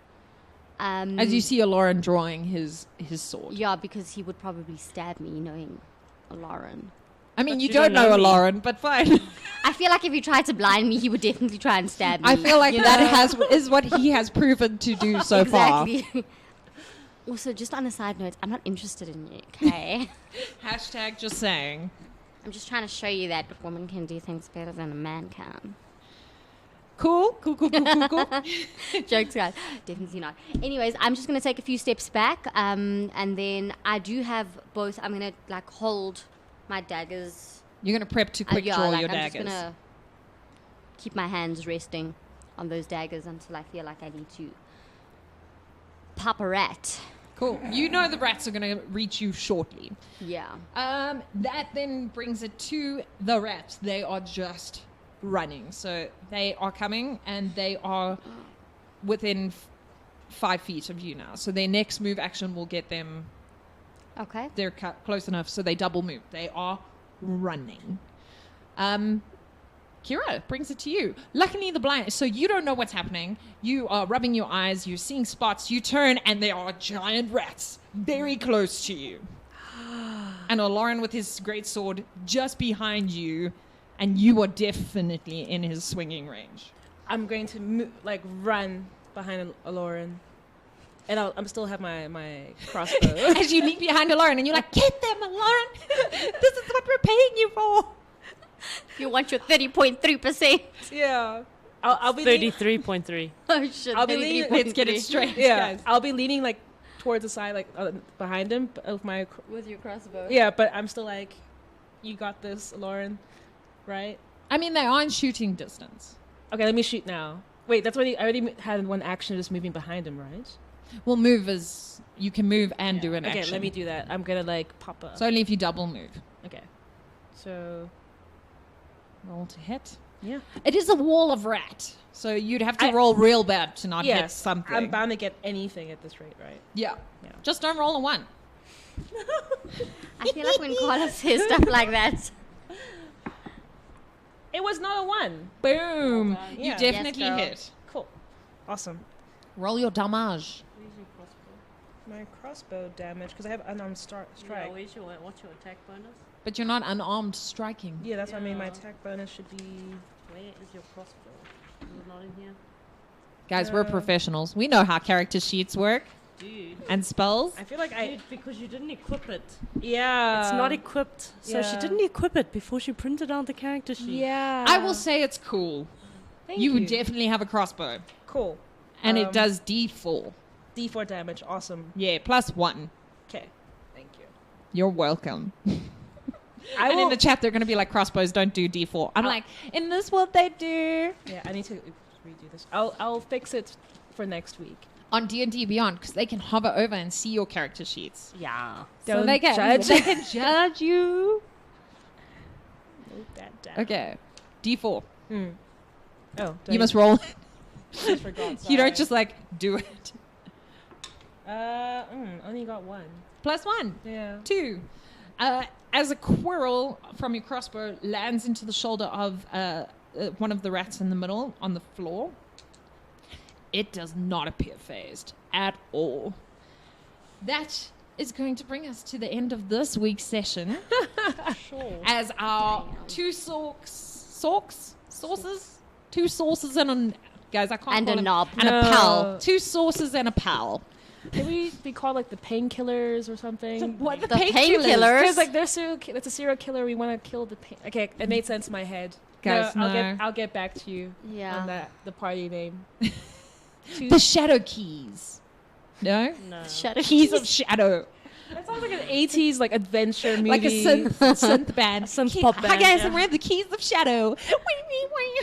As you see Lauren drawing his sword.
Yeah, because he would probably stab me, knowing Lauren.
I mean,
But
you
you
don't
don't
know
know me.
Lauren, but fine.
I feel like if he tried to blind me, he would definitely try and stab me.
I feel like
you
that
know?
is what he has proven to do so far.
Exactly. Also, just on a side note, I'm not interested in you, okay?
Hashtag just saying.
I'm just trying to show you that a woman can do things better than a man can.
Cool.
Jokes, guys. Definitely not. Anyways, I'm just going to take a few steps back, and then I do have both. I'm going to, hold my daggers.
You're going to prep to quick draw your
I'm
daggers.
just going to keep my hands resting on those daggers until I feel like I need to pop a rat.
Cool. You know the rats are going to reach you shortly.
Yeah.
That then brings it to the rats. They are just running. So they are coming, and they are within 5 feet of you now. So their next move action will get them.
Okay.
They're close enough, so they double move. They are running. Kira, brings it to you. Luckily, the blind... So you don't know what's happening. You are rubbing your eyes. You're seeing spots. You turn, and there are giant rats very close to you. And Lauren with his great sword just behind you, and you are definitely in his swinging range.
I'm going to run behind Lauren, and I'm still have my crossbow.
As you leap behind Lauren, and you're like, get them, Lauren. This is what we're paying you for.
You want your 30.3%.
Yeah, I'll be leaning,
33.3.
Oh, shit.
I'll be leaning-
33.3.
Let's get it straight.
yeah,
guys.
I'll be leaning towards the side, behind him of my.
With your crossbow.
Yeah, but I'm still you got this, Lauren, right?
I mean, they are in shooting distance.
Okay, let me shoot now. Wait, that's already I already had one action just moving behind him, right?
Well, move is you can move and do an
Okay,
action.
let me do that. I'm gonna like pop up.
It's only if you double move.
Okay. So
Roll to hit.
yeah.
It is a wall of rat, so you'd have to
I-
roll real bad to not hit
Yes.
something.
I'm bound to get anything at this rate, right?
Yeah.
Yeah.
Just don't roll a 1.
I feel like when Carla says stuff like that.
It was not a 1.
Boom.
Well done.
You
Yeah.
definitely
Yes, girl.
hit.
Cool. Awesome.
Roll your damage.
Where's your crossbow?
My crossbow damage because I have unarmed strike.
Yeah, what's your attack bonus?
But you're not unarmed striking.
Yeah, that's what I mean. My
Yeah.
attack bonus should be.
Where is your crossbow? Is it not in here?
Guys, we're
No.
professionals. We know how character sheets work
Dude.
and spells.
I feel like
Dude, because you didn't equip it.
Yeah.
It's not equipped. So she
yeah.
didn't equip it before she printed out the character sheet.
Yeah.
I will say it's cool.
Thank
You definitely have a crossbow.
Cool.
And it
Um,
does D4.
D4 damage. Awesome.
Yeah, +1.
Okay. Thank you.
You're welcome.
I
And
will.
in the chat, they're going to be like, crossbows don't do D4. I'm
I'll-
like, in this world, they do.
Yeah, I need to redo this. I'll fix it for next week.
On D&D Beyond, because they can hover over and see your character sheets.
Yeah.
So
Don't
they can
judge.
They can judge you.
Note that down.
Okay. D4.
Hmm. Oh,
You must roll.
Just forgot.
You don't
sorry.
just like do it.
Only got 1.
+1.
Yeah.
2. As a quirl from your crossbow lands into the shoulder of one of the rats in the middle on the floor, it does not appear phased at all. That is going to bring us to the end of this week's session
Sure.
as our
Damn.
two sources and a guys I can't
And
call
a
him-
knob.
and a
No.
pal. 2 sources and a pal.
Can we be called like the painkillers or something?
What
The
painkillers?
painkillers?
Because like they're that's a serial killer. We want to kill the pain. Okay, it made sense in my head.
Guys,
no,
no.
I'll get back to you
Yeah.
on that the party name.
The shadow keys. No?
No.
Shadow
Keys of shadow.
That sounds like an 80s like adventure movie.
Like a synth band.
Synth pop
Hi
band,
guys,
yeah.
and we're the keys of shadow. Wee, wee, wee.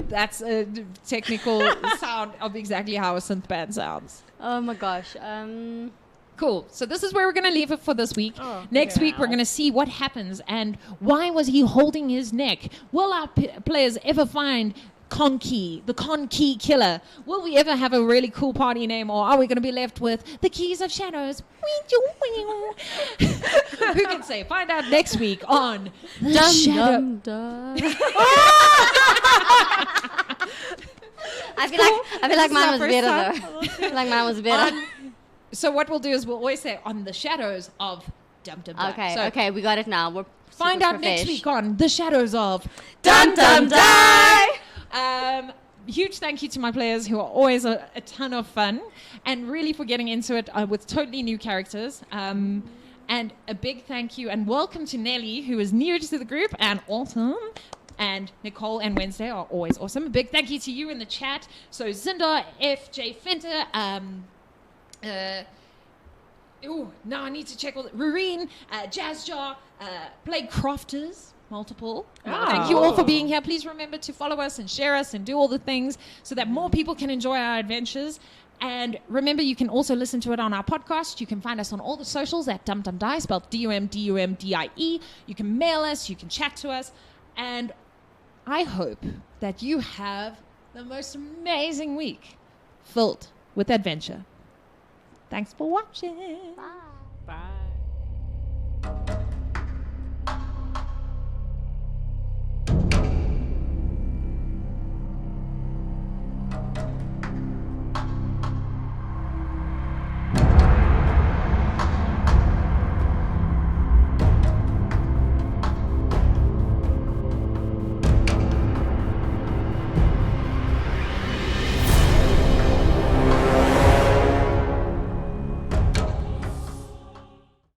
That's a technical sound of exactly how a synth band sounds.
Oh my gosh.
Cool. So this is where we're going to leave it for this week.
Oh,
Next
okay.
week, we're going to see what happens and why was he holding his neck? Will our players ever find Conky, the Conky killer? Will we ever have a really cool party name, or are we going to be left with the Keys of Shadows? Who can say? Find out next week on the
Dum
Shadow.
dum dum. I feel
This
like
is
mine
our
was
first
better
time.
though. I feel like mine was better.
So what we'll do is we'll always say on the shadows of Dum Dum Die.
Okay,
So
okay, we got it now. We're
find
super
out next
profesh.
week on the shadows of
Dum Dum Die.
Huge thank you to my players who are always a ton of fun and really for getting into it with totally new characters. And a big thank you and welcome to Nelly, who is new to the group and awesome. And Nicole and Wednesday are always awesome. A big thank you to you in the chat. So Zinda, FJ Finter, now I need to check all the Rureen, Jazzjar, Plague Crofters, multiple. Thank you all for being here. Please remember to follow us and share us and do all the things so that more people can enjoy our adventures. And remember, you can also listen to it on our podcast. You can find us on all the socials at Dum Dum Die, spelled DUMDUMDIE. You can mail us, you can chat to us. And I hope that you have the most amazing week filled with adventure. Thanks for watching.
Bye.
Bye.